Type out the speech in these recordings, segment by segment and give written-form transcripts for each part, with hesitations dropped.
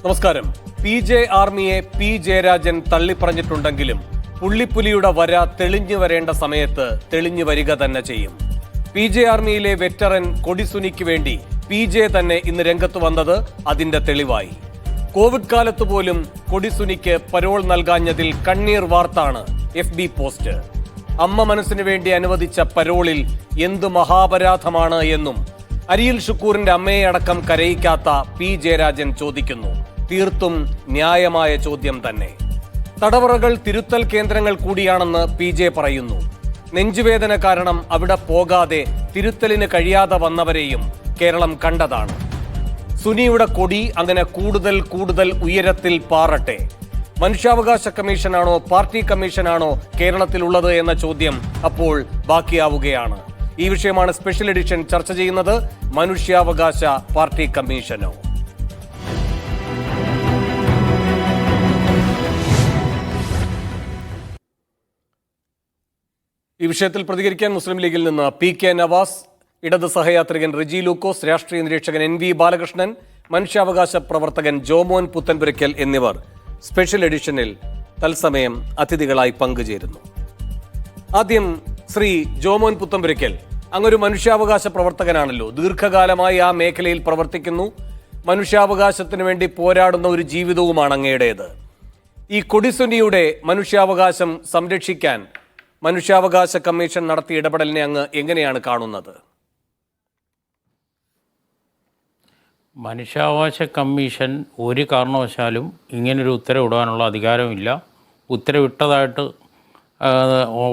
നമസ്കാരം. PJ ആർമിയെ P Jayarajan തള്ളിപ്പറഞ്ഞിട്ടുണ്ടെങ്കിലും പുള്ളിപ്പുലിയുടെ വര തെളിഞ്ഞു വരേണ്ട സമയത്ത് തെളിഞ്ഞു വരിക തന്നെ ചെയ്യും. PJ ആർമിയിലെ വെറ്ററൻ കൊടിസുനിക്ക് വേണ്ടി PJ തന്നെ ഇന്ന് രംഗത്ത് വന്നത് അതിന്റെ തെളിവായി. കോവിഡ് കാലത്ത് പോലും കൊടിസുനിക്ക് പരോൾ നൽകാഞ്ഞതിൽ കണ്ണീർ വാർത്താണ് FB പോസ്റ്റ്. അമ്മ മനസ്സിനു വേണ്ടി അനുവദിച്ച പരോളിൽ എന്തു മഹാപരാധമാണ് എന്നും അരിയിൽ ഷുക്കൂറിന്റെ അമ്മയെ അടക്കം കരയിക്കാത്ത P ജയരാജൻ ചോദിക്കുന്നു. തീർത്തും ന്യായമായ ചോദ്യം തന്നെ. തടവറകൾ തിരുത്തൽ കേന്ദ്രങ്ങൾ കൂടിയാണെന്ന് PJ പറയുന്നു. നെഞ്ചുവേദന കാരണം അവിടെ പോകാതെ തിരുത്തലിന് കഴിയാതെ വന്നവരെയും കേരളം കണ്ടതാണ്. സുനിയുടെ കൊടി അങ്ങനെ കൂടുതൽ കൂടുതൽ ഉയരത്തിൽ പാറട്ടെ. മനുഷ്യാവകാശ കമ്മീഷനാണോ പാർട്ടി കമ്മീഷനാണോ കേരളത്തിലുള്ളത് എന്ന ചോദ്യം അപ്പോൾ ബാക്കിയാവുകയാണ്. ഈ വിഷയമാണ് സ്പെഷ്യൽ എഡിഷൻ ചർച്ച ചെയ്യുന്നത്. മനുഷ്യാവകാശ പാർട്ടി കമ്മീഷനോ? ഈ വിഷയത്തിൽ പ്രതികരിക്കാൻ മുസ്ലിം ലീഗിൽ നിന്ന് PK നവാസ്, ഇടത് സഹയാത്രികൻ റിജി ലൂക്കോസ്, രാഷ്ട്രീയ നിരീക്ഷകൻ NV ബാലകൃഷ്ണൻ, മനുഷ്യാവകാശ പ്രവർത്തകൻ ജോമോൻ പുത്തൻപുരയ്ക്കൽ എന്നിവർ സ്പെഷ്യൽ എഡിഷനിൽ തത്സമയം അതിഥികളായി പങ്കുചേരുന്നു. ആദ്യം ശ്രീ ജോമോൻ പുത്തൻപുരയ്ക്കൽ, അങ്ങൊരു മനുഷ്യാവകാശ പ്രവർത്തകനാണല്ലോ. ദീർഘകാലമായി ആ മേഖലയിൽ പ്രവർത്തിക്കുന്നു. മനുഷ്യാവകാശത്തിന് വേണ്ടി പോരാടുന്ന ഒരു ജീവിതവുമാണ് അങ്ങയുടേത്. ഈ കൊടിസുനിയുടെ മനുഷ്യാവകാശം സംരക്ഷിക്കാൻ മനുഷ്യാവകാശ കമ്മീഷൻ നടത്തിയ ഇടപെടലിനെ അങ്ങ് എങ്ങനെയാണ് കാണുന്നത്? മനുഷ്യാവകാശ കമ്മീഷൻ ഒരു കാരണവശാലും ഇങ്ങനൊരു ഉത്തരവിടാനുള്ള അധികാരമില്ല. ഉത്തരവിട്ടതായിട്ട്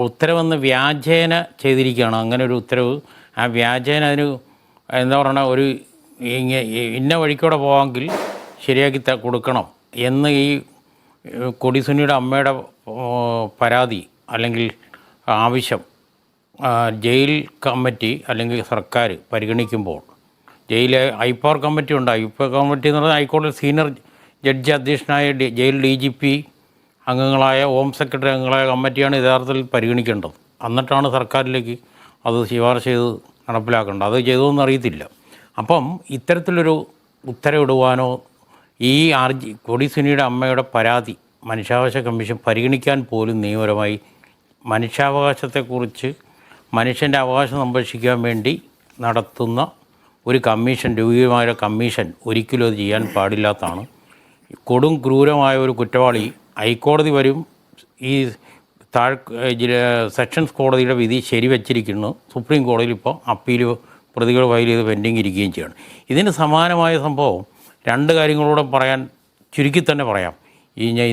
ഉത്തരവെന്ന് വ്യാജേന ചെയ്തിരിക്കുകയാണ്. അങ്ങനെ ഒരു ഉത്തരവ്, ആ വ്യാജേന അതിന് എന്താ പറയുക, ഒരു ഇന്ന വഴിക്കൂടെ പോകാമെങ്കിൽ ശരിയാക്കി കൊടുക്കണം എന്ന് ഈ കൊടിസുനിയുടെ അമ്മയുടെ പരാതി അല്ലെങ്കിൽ ആവശ്യം ജയിൽ കമ്മിറ്റി അല്ലെങ്കിൽ സർക്കാർ പരിഗണിക്കുമ്പോൾ, ജയിലെ ഐപ്പവർ കമ്മിറ്റി ഉണ്ട്. ഐപ്പവർ കമ്മിറ്റി എന്ന് പറഞ്ഞാൽ ഹൈക്കോടതി സീനിയർ ജഡ്ജി അധ്യക്ഷനായ ജയിൽ DGP അംഗങ്ങളായ ഹോം സെക്രട്ടറി അംഗങ്ങളായ കമ്മിറ്റിയാണ് യഥാർത്ഥത്തിൽ പരിഗണിക്കേണ്ടത്. എന്നിട്ടാണ് സർക്കാരിലേക്ക് അത് ശുപാർശ ചെയ്ത് നടപ്പിലാക്കേണ്ടത്. അത് ചെയ്തോന്നും അറിയത്തില്ല. അപ്പം ഇത്തരത്തിലൊരു ഉത്തരവിടുവാനോ ഈ കൊടിസുനിയുടെ അമ്മയുടെ പരാതി മനുഷ്യാവകാശ കമ്മീഷൻ പരിഗണിക്കാൻ പോലും നിയമപരമായി മനുഷ്യാവകാശത്തെക്കുറിച്ച് മനുഷ്യൻ്റെ അവകാശം സംരക്ഷിക്കാൻ വേണ്ടി നടത്തുന്ന ഒരു കമ്മീഷൻ, രൂപീകരമായ കമ്മീഷൻ ഒരിക്കലും അത് ചെയ്യാൻ പാടില്ലാത്തതാണ്. കൊടും ക്രൂരമായ ഒരു കുറ്റവാളി ഹൈക്കോടതി വരും ഈ സെഷൻസ് കോടതിയുടെ വിധി ശരിവച്ചിരിക്കുന്നു. സുപ്രീം കോടതിയിൽ ഇപ്പോൾ അപ്പീൽ പ്രതികൾ ഫയൽ ചെയ്ത് പെൻഡിങ് ഇരിക്കുകയും ചെയ്യണം. ഇതിന് സമാനമായ സംഭവം രണ്ട് കാര്യങ്ങളൂടെ പറയാൻ ചുരുക്കി തന്നെ പറയാം.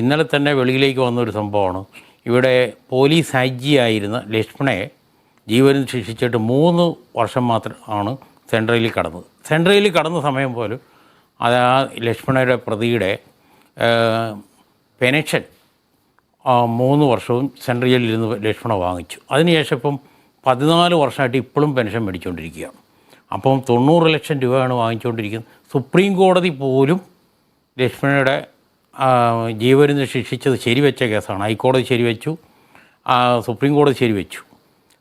ഇന്നലെ തന്നെ വെളിയിലേക്ക് വന്നൊരു സംഭവമാണ്. ഇവിടെ പോലീസ് IG ആയിരുന്ന ലക്ഷ്മണയെ ജീവനും ശിക്ഷിച്ചിട്ട് 3 വർഷം മാത്രമാണ് സെൻട്രലിൽ കടന്നത്. സെൻട്രലിൽ കടന്ന സമയം പോലും അത് ആ ലക്ഷ്മണയുടെ പ്രതിയുടെ പെൻഷൻ 3 വർഷവും സെൻട്രൽ ജയിലിൽ ഇരുന്ന് ലക്ഷ്മണ വാങ്ങിച്ചു. അതിനുശേഷം ഇപ്പം 14 വർഷമായിട്ട് ഇപ്പോഴും പെൻഷൻ മേടിച്ചുകൊണ്ടിരിക്കുകയാണ്. അപ്പം 90 ലക്ഷം രൂപയാണ് വാങ്ങിച്ചുകൊണ്ടിരിക്കുന്നത്. സുപ്രീം കോടതി പോലും ലക്ഷ്മണയുടെ ജീവന് ശിക്ഷിച്ചത് ശരിവെച്ച കേസാണ്. ഹൈക്കോടതി ശരിവെച്ചു, സുപ്രീം കോടതി ശരിവെച്ചു.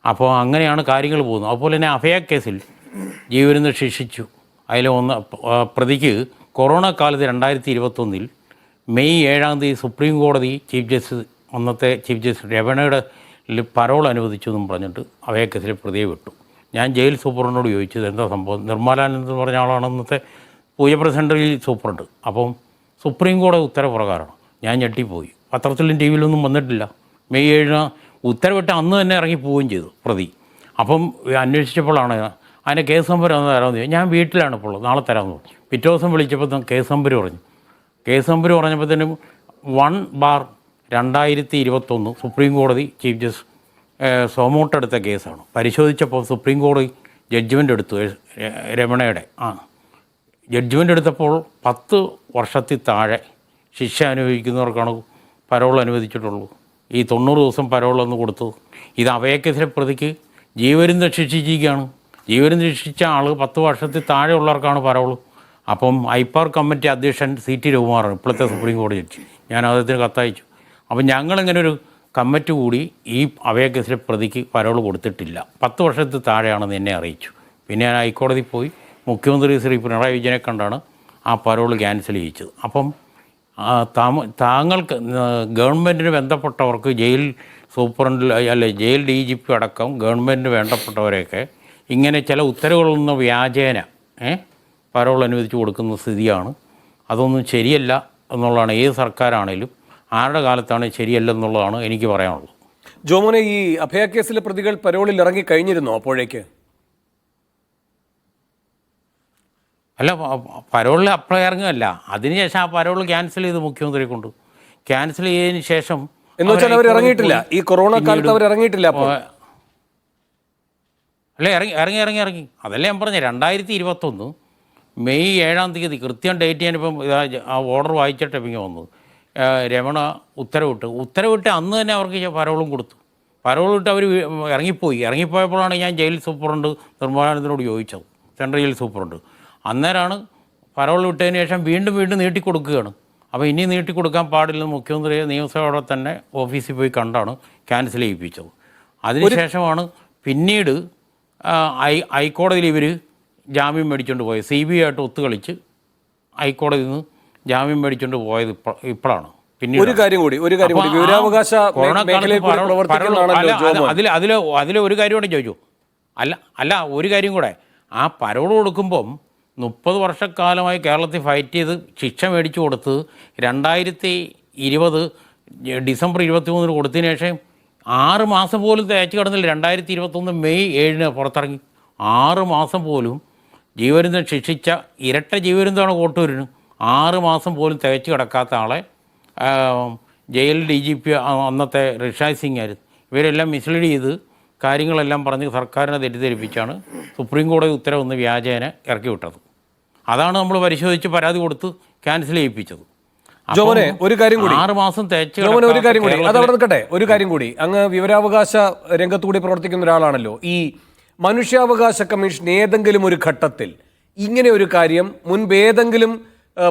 അപ്പോൾ അങ്ങനെയാണ് കാര്യങ്ങൾ പോകുന്നത്. അതുപോലെ തന്നെ അഭയ കേസിൽ ജീവന് ശിക്ഷിച്ചു. അതിൽ പ്രതിക്ക് കൊറോണ കാലത്ത് 2021 മെയ് 7 സുപ്രീം കോടതി ചീഫ് ജസ്റ്റിസ്, അന്നത്തെ ചീഫ് ജസ്റ്റിസ് രമണയുടെ പരോൾ അനുവദിച്ചു എന്നും പറഞ്ഞിട്ട് അഭയ കേസിൽ പ്രതിയെ വിട്ടു. ഞാൻ ജയിൽ സൂപ്രണ്ടിനോട് ചോദിച്ചത് എന്താ സംഭവം. നിർമ്മലാനന്ദ് എന്ന് പറഞ്ഞ ആളാണ് അന്നത്തെ പൂജപ്പുര സെൻട്രൽ സൂപ്രണ്ട്. അപ്പം സുപ്രീം കോടതി ഉത്തരപ്രകാരമാണ്. ഞാൻ ഞെട്ടിപ്പോയി. പത്രത്തിലും TV യിലൊന്നും വന്നിട്ടില്ല. മെയ് 7 ഉത്തരവിട്ട് അന്ന് തന്നെ ഇറങ്ങി പോവുകയും ചെയ്തു പ്രതി. അപ്പം അന്വേഷിച്ചപ്പോഴാണ് അതിൻ്റെ കേസ് നമ്പർ ഒന്ന് തരാമെന്ന് ചോദിച്ചു. ഞാൻ വീട്ടിലാണ് ഇപ്പോൾ, നാളെ തരാമെന്ന് പറഞ്ഞു. പിറ്റേ ദിവസം വിളിച്ചപ്പോൾ കേസ് നമ്പർ പറഞ്ഞു. കേസ് നമ്പർ പറഞ്ഞപ്പോഴത്തേനും 1/2021 സുപ്രീം കോടതി ചീഫ് ജസ്റ്റിസ് സോമോട്ടെടുത്ത കേസാണ്. പരിശോധിച്ചപ്പോൾ സുപ്രീം കോടതി ജഡ്ജ്മെൻ്റ് എടുത്തു. രമണയുടെ ജഡ്ജ്മെൻ്റ് എടുത്തപ്പോൾ 10 വർഷത്തിൽ താഴെ ശിക്ഷ അനുഭവിക്കുന്നവർക്കാണ് പരോൾ അനുവദിച്ചിട്ടുള്ളൂ. ഈ 90 ദിവസം പരോളൊന്ന് കൊടുത്തത്. ഇത് അഭയക്കേസിലെ പ്രതിക്ക് ജീവപര്യന്തം ശിക്ഷിച്ചിരിക്കുകയാണ്. ജീവപര്യന്തം ശിക്ഷിച്ച ആൾ 10 വർഷത്തിൽ താഴെ ഉള്ളവർക്കാണ് പരോൾ. അപ്പം ഐപ്പവർ കമ്മിറ്റി അധ്യക്ഷൻ CT രഘുമാറാണ് ഇപ്പോഴത്തെ സുപ്രീം കോടതി ജഡ്ജി. ഞാൻ അദ്ദേഹത്തിന് കത്തയച്ചു. അപ്പം ഞങ്ങളിങ്ങനെ ഒരു കമ്മിറ്റി കൂടി ഈ അഭയക്കേസിലെ പ്രതിക്ക് പരോൾ കൊടുത്തിട്ടില്ല, 10 വർഷത്തിൽ താഴെയാണെന്ന് എന്നെ അറിയിച്ചു. പിന്നെ ഞാൻ ഹൈക്കോടതി പോയി മുഖ്യമന്ത്രി ശ്രീ പിണറായി വിജയനെ കണ്ടാണ് ആ പരോൾ ക്യാൻസൽ ചെയ്യിച്ചത്. അപ്പം താങ്കൾക്ക് ഗവൺമെൻറ്റിന് ബന്ധപ്പെട്ടവർക്ക് ജയിൽ സൂപ്രണ്ടിൽ അല്ലെ ജയിൽ DGP അടക്കം ഗവൺമെൻറ്റിന് വേണ്ടപ്പെട്ടവരെയൊക്കെ ഇങ്ങനെ ചില ഉത്തരവുകളൊന്നും വ്യാജേന പരോൾ അനുവദിച്ച് കൊടുക്കുന്ന സ്ഥിതിയാണ്. അതൊന്നും ശരിയല്ല എന്നുള്ളതാണ്. ഏത് സർക്കാരാണേലും ആരുടെ കാലത്താണ് ശരിയല്ലെന്നുള്ളതാണ് എനിക്ക് പറയാനുള്ളത്. ജോമോനെ, ഈ അഭയ കേസിലെ പ്രതികൾ പരോളിൽ ഇറങ്ങി കഴിഞ്ഞിരുന്നോ അപ്പോഴേക്ക്? അല്ല, പരോളിൽ അപ്ലൈ ഇറങ്ങുകയല്ല, അതിനുശേഷം ആ പരോൾ ക്യാൻസൽ ചെയ്ത് മുഖ്യമന്ത്രിയെ കൊണ്ട് ക്യാൻസൽ ചെയ്തതിന് ശേഷം എന്ന് വെച്ചാൽ അവർ ഇറങ്ങിയിട്ടില്ല. ഈ കൊറോണ കാലത്ത് അവർ ഇറങ്ങിയിട്ടില്ല. അല്ലേ, ഇറങ്ങി അതല്ലേ ഞാൻ പറഞ്ഞത്. 2021 മെയ് 7-ാം തീയതി കൃത്യം ഡേറ്റ് ഞാനിപ്പം ആ ഓർഡർ വായിച്ചിട്ട് ഇങ്ങനെ വന്നു. രമണ ഉത്തരവിട്ട് അന്ന് തന്നെ അവർക്ക് പരോളും കൊടുത്തു. പരോളിട്ട് അവർ ഇറങ്ങിപ്പോയപ്പോഴാണ് ഞാൻ ജയിൽ സൂപ്രണ്ട് നിർമ്മാണത്തിനോട് ചോദിച്ചത്, സെൻട്രൽ ജയിൽ സൂപ്രണ്ട്. അന്നേരമാണ് പരോൾ വിട്ടതിന് ശേഷം വീണ്ടും നീട്ടിക്കൊടുക്കുകയാണ്. അപ്പോൾ ഇനി നീട്ടിക്കൊടുക്കാൻ പാടില്ലെന്ന് മുഖ്യമന്ത്രിയെ നിയമസഭയോടെ തന്നെ ഓഫീസിൽ പോയി കണ്ടാണ് ക്യാൻസൽ ചെയ്യിപ്പിച്ചത്. അതിനുശേഷമാണ് പിന്നീട് ഹൈക്കോടതിയിൽ ഇവർ ജാമ്യം മേടിച്ചുകൊണ്ട് പോയത്. CBI ആയിട്ട് ഒത്തുകളിച്ച് ഹൈക്കോടതിയിൽ നിന്ന് ജാമ്യം മേടിച്ചുകൊണ്ട് പോയത് ഇപ്പോഴാണ്. പിന്നീട് ഒരു കാര്യം കൂടി വിവരാവകാശ അതിൽ ഒരു കാര്യം കൂടെ ചോദിച്ചു. അല്ല ഒരു കാര്യം കൂടെ, ആ പരോൾ കൊടുക്കുമ്പം 30 വർഷക്കാലമായി കേരളത്തിൽ ഫൈറ്റ് ചെയ്ത് ശിക്ഷ മേടിച്ചു കൊടുത്ത് 2020 ഡിസംബർ 23 കൊടുത്തതിന് ശേഷം 6 മാസം പോലും തേച്ച് കിടന്നില്ല. 2021 മെയ് 7-ന് പുറത്തിറങ്ങി. 6 മാസം പോലും ജീവപര്യന്തം ശിക്ഷിച്ച ഇരട്ട ജീവപര്യന്തമാണ് കോട്ടൂരിന്. 6 മാസം പോലും തികച്ചു കിടക്കാത്ത ആളെ ജയിൽ DGP അന്നത്തെ ഋഷായ് സിംഗ് ആയിരുന്നു. ഇവരെല്ലാം മിസ്ലീഡ് ചെയ്ത് കാര്യങ്ങളെല്ലാം പറഞ്ഞ് സർക്കാരിനെ തെറ്റിദ്ധരിപ്പിച്ചാണ് സുപ്രീം കോടതി ഉത്തരവൊന്ന് വ്യാജേന ഇറക്കി വിട്ടത്. അതാണ് നമ്മൾ പരിശോധിച്ച് പരാതി കൊടുത്ത് ക്യാൻസൽ ചെയ്യിപ്പിച്ചത്. ജോമോനെ, ഒരു കാര്യം കൂടി, 6 മാസം തേച്ച് ഒരു കാര്യം കൂടി അതവിടെ നിൽക്കട്ടെ. ഒരു കാര്യം കൂടി, അങ്ങ് വിവരാവകാശ രംഗത്തുകൂടി പ്രവർത്തിക്കുന്ന ഒരാളാണല്ലോ. ഈ മനുഷ്യാവകാശ കമ്മീഷൻ ഏതെങ്കിലും ഒരു ഘട്ടത്തിൽ ഇങ്ങനെ ഒരു കാര്യം മുൻപ് ഏതെങ്കിലും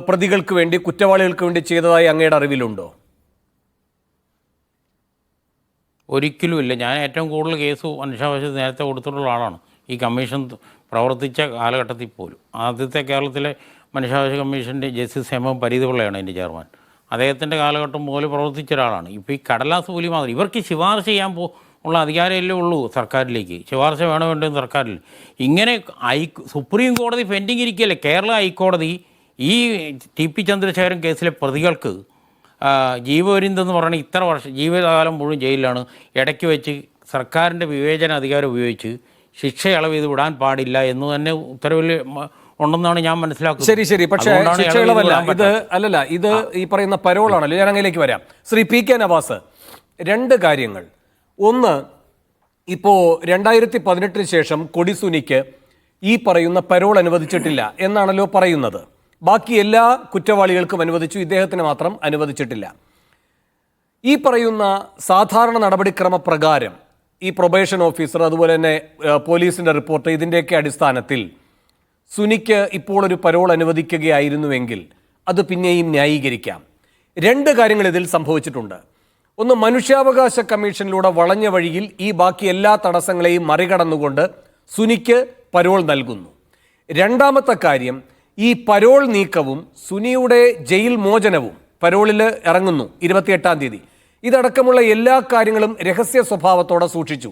പ്രതികൾക്ക് വേണ്ടി, കുറ്റവാളികൾക്ക് വേണ്ടി ചെയ്തതായി അങ്ങയുടെ അറിവിലുണ്ടോ? ഒരിക്കലുമില്ല. ഞാൻ ഏറ്റവും കൂടുതൽ കേസ് മനുഷ്യാവകാശം നേരത്തെ കൊടുത്തിട്ടുള്ള ആളാണ് ഈ കമ്മീഷൻ പ്രവർത്തിച്ച കാലഘട്ടത്തിൽ പോലും. ആദ്യത്തെ കേരളത്തിലെ മനുഷ്യാവകാശ കമ്മീഷൻ്റെ ജസ്റ്റിസ് ഹേമം പരീതപിള്ളയാണ് എൻ്റെ ചെയർമാൻ. അദ്ദേഹത്തിൻ്റെ കാലഘട്ടം മുതൽ പ്രവർത്തിച്ച ഒരാളാണ്. ഇപ്പോൾ ഈ കടലാസ് പോലും മാതിരി ഇവർക്ക് ശുപാർശ ചെയ്യാൻ ഉള്ള അധികാരമല്ലേ ഉള്ളൂ സർക്കാരിലേക്ക്. ശുപാർശ വേണമെന്ന് സർക്കാരിൽ. ഇങ്ങനെ സുപ്രീം കോടതി പെൻഡിങ് ഇരിക്കുകയല്ലേ. കേരള ഹൈക്കോടതി ഈ TP ചന്ദ്രശേഖരൻ കേസിലെ പ്രതികൾക്ക് ജീവപര്യന്തം എന്ന് പറഞ്ഞാൽ ഇത്ര വർഷം ജീവിതകാലം മുഴുവൻ ജയിലിലാണ്. ഇടയ്ക്ക് വെച്ച് സർക്കാരിൻ്റെ വിവേചന അധികാരം ഉപയോഗിച്ച് ശിക്ഷ ഇളവ് ചെയ്ത് വിടാൻ പാടില്ല എന്ന് തന്നെ ഉത്തരവിൽ ഉണ്ടെന്നാണ് ഞാൻ മനസ്സിലാക്കുന്നത്. ശരി. പക്ഷേ ശിക്ഷ ഇളവല്ല ഇത്. അല്ലല്ല, ഇത് ഈ പറയുന്ന പരോളാണല്ലോ. ഞാൻ അങ്ങയിലേക്ക് വരാം. ശ്രീ PK നവാസ്, 2 കാര്യങ്ങൾ. ഒന്ന്, ഇപ്പോൾ 2018 ശേഷം കൊടിസുനിക്ക് ഈ പറയുന്ന പരോൾ അനുവദിച്ചിട്ടില്ല എന്നാണല്ലോ പറയുന്നത്. ബാക്കി എല്ലാ കുറ്റവാളികൾക്കും അനുവദിച്ചു, ഇദ്ദേഹത്തിന് മാത്രം അനുവദിച്ചിട്ടില്ല. ഈ പറയുന്ന സാധാരണ നടപടിക്രമപ്രകാരം ഈ പ്രൊബേഷൻ ഓഫീസർ, അതുപോലെ തന്നെ പോലീസിൻ്റെ റിപ്പോർട്ട്, ഇതിൻ്റെയൊക്കെ അടിസ്ഥാനത്തിൽ സുനിക്ക് ഇപ്പോൾ ഒരു പരോൾ അനുവദിക്കുകയായിരുന്നുവെങ്കിൽ അത് പിന്നെയും ന്യായീകരിക്കാം. 2 കാര്യങ്ങൾ ഇതിൽ സംഭവിച്ചിട്ടുണ്ട്. ഒന്ന്, മനുഷ്യാവകാശ കമ്മീഷനിലൂടെ വളഞ്ഞ വഴിയിൽ ഈ ബാക്കി എല്ലാ തടസ്സങ്ങളെയും മറികടന്നുകൊണ്ട് സുനിക്ക് പരോൾ നൽകുന്നു. രണ്ടാമത്തെ കാര്യം, ഈ പരോൾ നീക്കവും സുനിയുടെ ജയിൽ മോചനവും, പരോളിൽ ഇറങ്ങുന്നു 28-ാം തീയതി, ഇതടക്കമുള്ള എല്ലാ കാര്യങ്ങളും രഹസ്യ സ്വഭാവത്തോടെ സൂക്ഷിച്ചു.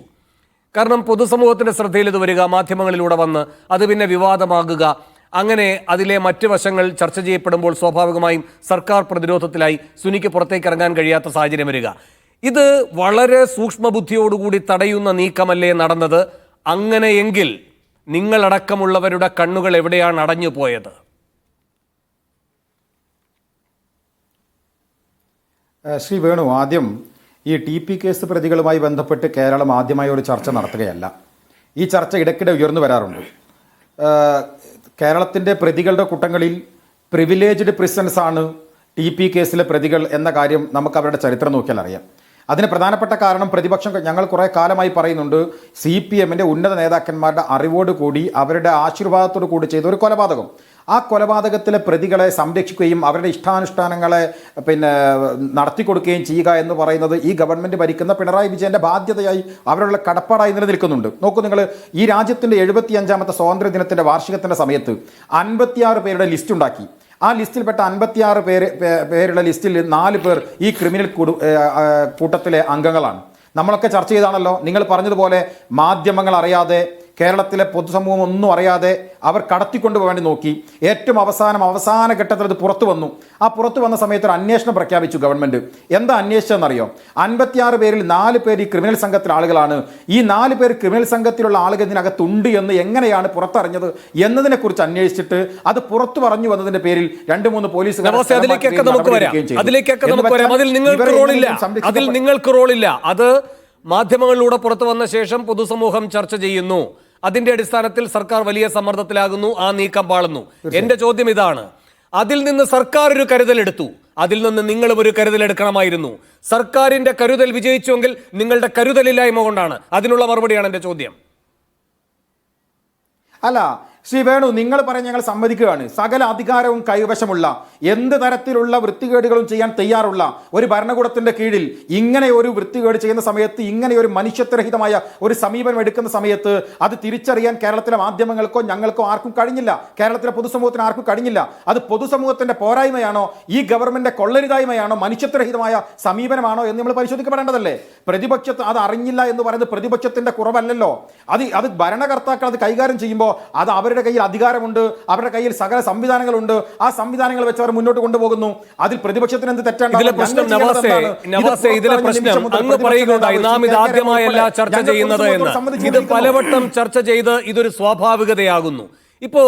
കാരണം പൊതുസമൂഹത്തിൻ്റെ ശ്രദ്ധയിൽ ഇത് വരിക, മാധ്യമങ്ങളിലൂടെ വന്ന് അത് പിന്നെ വിവാദമാകുക, അങ്ങനെ അതിലെ മറ്റ് വശങ്ങൾ ചർച്ച ചെയ്യപ്പെടുമ്പോൾ സ്വാഭാവികമായും സർക്കാർ പ്രതിരോധത്തിലായി സുനിക്ക് പുറത്തേക്ക് ഇറങ്ങാൻ കഴിയാത്ത സാഹചര്യം വരിക. ഇത് വളരെ സൂക്ഷ്മബുദ്ധിയോടുകൂടി തടയുന്ന നീക്കമല്ലേ നടന്നത്? അങ്ങനെയെങ്കിൽ നിങ്ങളടക്കമുള്ളവരുടെ കണ്ണുകൾ എവിടെയാണ് അടഞ്ഞു പോയത്? ശ്രീ വേണു, ആദ്യം ഈ TP കേസ് പ്രതികളുമായി ബന്ധപ്പെട്ട് കേരളം ആദ്യമായി ഒരു ചർച്ച നടത്തുകയല്ല. ഈ ചർച്ച ഇടയ്ക്കിടെ ഉയർന്നു വരാറുണ്ട്. കേരളത്തിൻ്റെ പ്രതികളുടെ കൂട്ടങ്ങളിൽ പ്രിവിലേജ്ഡ് പ്രിസൺസ് ആണ് TP കേസിലെ പ്രതികൾ എന്ന കാര്യം നമുക്ക് അവരുടെ ചരിത്രം നോക്കിയാൽ അറിയാം. അതിന് പ്രധാനപ്പെട്ട കാരണം പ്രതിപക്ഷം ഞങ്ങൾ കുറേ കാലമായി പറയുന്നുണ്ട്, CPMൻ്റെ ഉന്നത നേതാക്കന്മാരുടെ അറിവോട് കൂടി അവരുടെ ആശീർവാദത്തോടു കൂടി ചെയ്ത ഒരു കൊലപാതകം. ആ കൊലപാതകത്തിലെ പ്രതികളെ സംരക്ഷിക്കുകയും അവരുടെ ഇഷ്ടാനുഷ്ഠാനങ്ങളെ നടത്തിക്കൊടുക്കുകയും ചെയ്യുക എന്ന് പറയുന്നത് ഈ ഗവൺമെൻറ് ഭരിക്കുന്ന പിണറായി വിജയൻ്റെ ബാധ്യതയായി അവരുടെ കടപ്പാടായി നിലനിൽക്കുന്നുണ്ട്. നോക്കൂ, നിങ്ങൾ ഈ രാജ്യത്തിൻ്റെ 75ാമത്തെ സ്വാതന്ത്ര്യ ദിനത്തിൻ്റെ വാർഷികത്തിൻ്റെ സമയത്ത് 56 പേരുടെ ലിസ്റ്റ് ഉണ്ടാക്കി. ആ ലിസ്റ്റിൽപ്പെട്ട 56 പേരുടെ ലിസ്റ്റിൽ 4 പേർ ഈ ക്രിമിനൽ കൂട്ടത്തിലെ അംഗങ്ങളാണ്. നമ്മളൊക്കെ ചർച്ച ചെയ്താണല്ലോ. നിങ്ങൾ പറഞ്ഞതുപോലെ മാധ്യമങ്ങൾ അറിയാതെ, കേരളത്തിലെ പൊതുസമൂഹം ഒന്നും അറിയാതെ അവർ കടത്തിക്കൊണ്ടുപോകാൻ വേണ്ടി നോക്കി. ഏറ്റവും അവസാന ഘട്ടത്തിൽ അത് പുറത്തു വന്നു. ആ പുറത്തു വന്ന സമയത്ത് ഒരു അന്വേഷണം പ്രഖ്യാപിച്ചു ഗവൺമെന്റ്. എന്താ അന്വേഷിച്ചതെന്നറിയോ? 56 പേരിൽ 4 പേർ ഈ ക്രിമിനൽ സംഘത്തിലെ ആളുകളാണ്. ഈ 4 പേർ ക്രിമിനൽ സംഘത്തിലുള്ള ആളുകൾ ഇതിനകത്തുണ്ട് എന്ന് എങ്ങനെയാണ് പുറത്തറിഞ്ഞത് എന്നതിനെ കുറിച്ച് അന്വേഷിച്ചിട്ട് അത് പുറത്തു പറഞ്ഞു വന്നതിന്റെ പേരിൽ 2-3 പോലീസുകാർ അതിൽ നിങ്ങൾക്ക് റോളില്ല. അത് മാധ്യമങ്ങളിലൂടെ പുറത്തു വന്ന ശേഷം പൊതുസമൂഹം ചർച്ച ചെയ്യുന്നു. അതിന്റെ അടിസ്ഥാനത്തിൽ സർക്കാർ വലിയ സമ്മർദ്ദത്തിലാകുന്നു. ആ നീക്കം പാളുന്നു. എന്റെ ചോദ്യം ഇതാണ്, അതിൽ നിന്ന് സർക്കാർ ഒരു കരുതലെടുത്തു, അതിൽ നിന്ന് നിങ്ങളും ഒരു കരുതലെടുക്കണമായിരുന്നു. സർക്കാരിന്റെ കരുതൽ വിജയിച്ചുവെങ്കിൽ നിങ്ങളുടെ കരുതലില്ലായ്മ കൊണ്ടാണ്. അതിനുള്ള മറുപടിയാണ് എന്റെ ചോദ്യം. അല്ല ശ്രീ വേണു, നിങ്ങൾ പറയാൻ ഞങ്ങൾ സമ്മതിക്കുകയാണ്. സകല അധികാരവും കൈവശമുള്ള, എന്ത് തരത്തിലുള്ള വൃത്തികേടുകളും ചെയ്യാൻ തയ്യാറുള്ള ഒരു ഭരണകൂടത്തിന്റെ കീഴിൽ ഇങ്ങനെ ഒരു വൃത്തികേട് ചെയ്യുന്ന സമയത്ത്, ഇങ്ങനെ ഒരു മനുഷ്യത്വരഹിതമായ ഒരു സമീപനം എടുക്കുന്ന സമയത്ത് അത് തിരിച്ചറിയാൻ കേരളത്തിലെ മാധ്യമങ്ങൾക്കോ ഞങ്ങൾക്കോ ആർക്കും കഴിഞ്ഞില്ല. കേരളത്തിലെ പൊതുസമൂഹത്തിന് ആർക്കും കഴിഞ്ഞില്ല. അത് പൊതുസമൂഹത്തിന്റെ പോരായ്മയാണോ, ഈ ഗവൺമെന്റ് കൊള്ളരുതായ്മയാണോ, മനുഷ്യത്വരഹിതമായ സമീപനമാണോ എന്ന് നമ്മൾ പരിശോധിക്കപ്പെടേണ്ടതല്ലേ? പ്രതിപക്ഷത്ത് അത് അറിഞ്ഞില്ല എന്ന് പറയുന്നത് പ്രതിപക്ഷത്തിന്റെ കുറവല്ലല്ലോ. അത് ഭരണകർത്താക്കൾ അത് കൈകാര്യം ചെയ്യുമ്പോൾ അത് അവരുടെ കയ്യിൽ അധികാരമുണ്ട്, അവരുടെ കയ്യിൽ സകല സംവിധാനങ്ങളുണ്ട്. ആ സംവിധാനങ്ങൾ വെച്ച് അവർ മുന്നോട്ട് കൊണ്ടുപോകുന്നു. അതിൽ പ്രതിപക്ഷത്തിന് എന്ത് തെറ്റാണ്? നാം ഇത് ആദ്യമായല്ല ചർച്ച ചെയ്യുന്നത് എന്ന് ഇത് പലവട്ടം ചർച്ച ചെയ്ത് ഇതൊരു സ്വാഭാവികതയാകുന്നു. ഇപ്പോ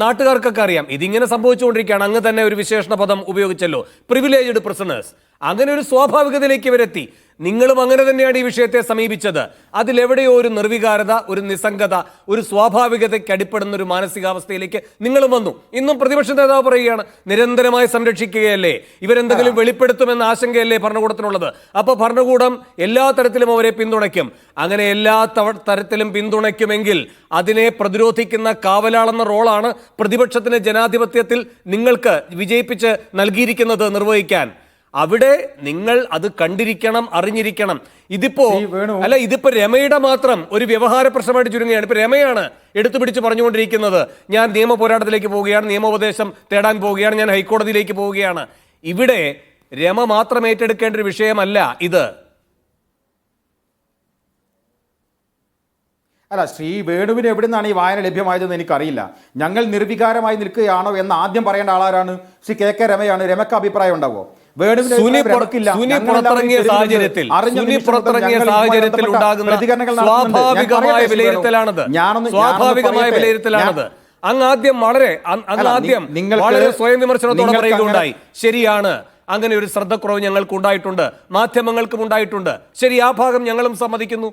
നാട്ടുകാർക്കൊക്കെ അറിയാം ഇതിങ്ങനെ സംഭവിച്ചുകൊണ്ടിരിക്കുകയാണ്. അങ്ങ് തന്നെ ഒരു വിശേഷണ പദം ഉപയോഗിച്ചല്ലോ, പ്രിവിലേജ്ഡ് പ്രിസണേഴ്സ്. അങ്ങനെ ഒരു സ്വാഭാവികതയിലേക്ക് ഇവരെത്തി. നിങ്ങളും അങ്ങനെ തന്നെയാണ് ഈ വിഷയത്തെ സമീപിച്ചത്. അതിലെവിടെയോ ഒരു നിർവികാരത, ഒരു നിസ്സംഗത, ഒരു സ്വാഭാവികതയ്ക്ക് അടിപ്പെടുന്ന ഒരു മാനസികാവസ്ഥയിലേക്ക് നിങ്ങളും വന്നു. ഇന്നും പ്രതിപക്ഷ നേതാവ് പറയുകയാണ് നിരന്തരമായി സംരക്ഷിക്കുകയല്ലേ, ഇവരെന്തെങ്കിലും വെളിപ്പെടുത്തുമെന്ന ആശങ്കയല്ലേ ഭരണകൂടത്തിനുള്ളത്. അപ്പോൾ ഭരണകൂടം എല്ലാ തരത്തിലും അവരെ പിന്തുണയ്ക്കും. അങ്ങനെ എല്ലാ തരത്തിലും പിന്തുണയ്ക്കുമെങ്കിൽ അതിനെ പ്രതിരോധിക്കുന്ന കാവലാളെന്ന റോളാണ് പ്രതിപക്ഷത്തിന് ജനാധിപത്യത്തിൽ നിങ്ങൾക്ക് വിജയിപ്പിച്ച് നൽകിയിരിക്കുന്നത് നിർവഹിക്കാൻ. അവിടെ നിങ്ങൾ അത് കണ്ടിരിക്കണം, അറിഞ്ഞിരിക്കണം. ഇതിപ്പോ രമയുടെ മാത്രം ഒരു വ്യവഹാര പ്രശ്നമായിട്ട് ചുരുങ്ങുകയാണ്. ഇപ്പൊ രമയാണ് എടുത്തുപിടിച്ച് പറഞ്ഞുകൊണ്ടിരിക്കുന്നത് ഞാൻ നിയമ പോരാട്ടത്തിലേക്ക് പോവുകയാണ്, നിയമോപദേശം തേടാൻ പോവുകയാണ്, ഞാൻ ഹൈക്കോടതിയിലേക്ക് പോവുകയാണ്. ഇവിടെ രമ മാത്രം ഏറ്റെടുക്കേണ്ട ഒരു വിഷയമല്ല ഇത്. അല്ല, ശ്രീ വേണുവിന് എവിടെ നിന്നാണ് ഈ വായന ലഭ്യമായതെന്ന് എനിക്കറിയില്ല. ഞങ്ങൾ നിർവികാരമായി നിൽക്കുകയാണോ എന്ന് ആദ്യം പറയേണ്ട ആളാരാണ്? ശ്രീ കെ രമയാണ്. രമയ്ക്ക് അഭിപ്രായം ഉണ്ടാവോ? പുറത്തിറങ്ങിയ സാഹചര്യത്തിൽ ഉണ്ടാകുന്ന സ്വാഭാവികമായ വിലയിരുത്തലാണത്. അങ്ങ് ആദ്യം വളരെ സ്വയം വിമർശനത്തോടെ പറയുകയുണ്ടായി. ശരിയാണ്, അങ്ങനെ ഒരു ശ്രദ്ധക്കുറവ് ഞങ്ങൾക്ക് ഉണ്ടായിട്ടുണ്ട്, മാധ്യമങ്ങൾക്കും ഉണ്ടായിട്ടുണ്ട്. ശരി, ആ ഭാഗം ഞങ്ങളും സമ്മതിക്കുന്നു.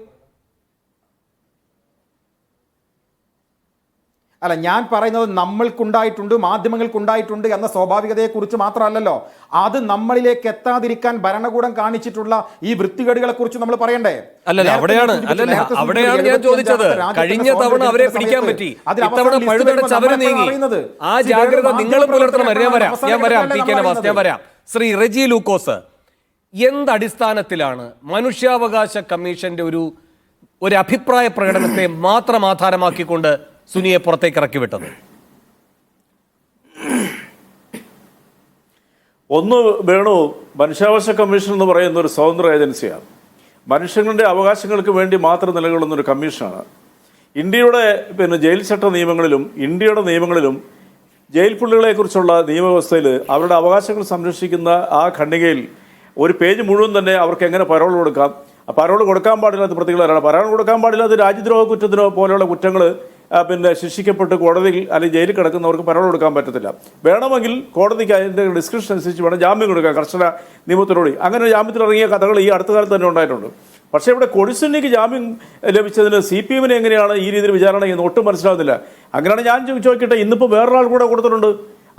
അല്ല, ഞാൻ പറയുന്നത് നമ്മൾക്കുണ്ടായിട്ടുണ്ട്, മാധ്യമങ്ങൾക്കുണ്ടായിട്ടുണ്ട് എന്ന സ്വാഭാവികതയെക്കുറിച്ച് മാത്രമല്ലല്ലോ. അത് നമ്മളിലേക്ക് എത്താതിരിക്കാൻ ഭരണകൂടം കാണിച്ചിട്ടുള്ള ഈ വൃത്തികേടുകളെ കുറിച്ച് നമ്മൾ പറയണ്ടേ? അവിടെയാണ് ഞാൻ ചോദിച്ചത്. കഴിഞ്ഞ തവണ അവരെ പിടിക്കാൻ പറ്റി, ഇത്തവണ പഴുതടച്ച് അവര് നീങ്ങി. ആ ജാഗ്രത നിങ്ങളും പുലർത്തണം. ഞാൻ വരാം. ശ്രീ റെജി ലൂക്കോസ്, എന്തടിസ്ഥാനത്തിലാണ് മനുഷ്യാവകാശ കമ്മീഷന്റെ ഒരു അഭിപ്രായ പ്രകടനത്തെ മാത്രം ആധാരമാക്കിക്കൊണ്ട് സുനിയെ പുറത്തേക്ക് ഇറക്കി വിട്ടത്? ഒന്ന് വേണു, മനുഷ്യാവകാശ കമ്മീഷൻ എന്ന് പറയുന്ന ഒരു സ്വതന്ത്ര ഏജൻസിയാണ്. മനുഷ്യങ്ങളുടെ അവകാശങ്ങൾക്ക് വേണ്ടി മാത്രം നിലകൊള്ളുന്നൊരു കമ്മീഷനാണ്. ഇന്ത്യയുടെ ജയിൽ ചട്ട നിയമങ്ങളിലും ഇന്ത്യയുടെ നിയമങ്ങളിലും ജയിൽ പുള്ളികളെക്കുറിച്ചുള്ള നിയമവ്യവസ്ഥയിൽ അവരുടെ അവകാശങ്ങൾ സംരക്ഷിക്കുന്ന ആ ഖണ്ഡികയിൽ ഒരു പേജ് മുഴുവൻ തന്നെ അവർക്ക് എങ്ങനെ പരോൾ കൊടുക്കാം, പരോൾ കൊടുക്കാൻ പാടില്ലാത്ത പ്രതികളാണ്. പരോൾ കൊടുക്കാൻ പാടില്ലാത്ത രാജ്യദ്രോഹ കുറ്റത്തിനോ പോലെയുള്ള കുറ്റങ്ങൾ ശിക്ഷിക്കപ്പെട്ട് കോടതിയിൽ അല്ലെങ്കിൽ ജയിലിൽ കിടക്കുന്നവർക്ക് പരോൾ കൊടുക്കാൻ പറ്റത്തില്ല. വേണമെങ്കിൽ കോടതിക്ക് അതിൻ്റെ ഡിസ്ക്രിപ്ഷൻ അനുസരിച്ച് വേണം ജാമ്യം കൊടുക്കാം, കർശന നിയമത്തിലൂടെ. അങ്ങനെ ജാമ്യത്തിൽ ഇറങ്ങിയ കഥകൾ ഈ അടുത്ത കാലത്ത് തന്നെ ഉണ്ടായിട്ടുണ്ട്. പക്ഷേ ഇവിടെ കൊടിസുന്നിക്ക് ജാമ്യം ലഭിച്ചതിന് CPM എങ്ങനെയാണ് ഈ രീതിയിൽ വിചാരണ ചെയ്യുന്നത് ഒട്ടും മനസ്സിലാവുന്നില്ല. അങ്ങനെയാണ് ഞാൻ ചോദിക്കട്ടെ, ഇന്നിപ്പോൾ വേറൊരാൾ കൂടെ കൊടുത്തിട്ടുണ്ട്.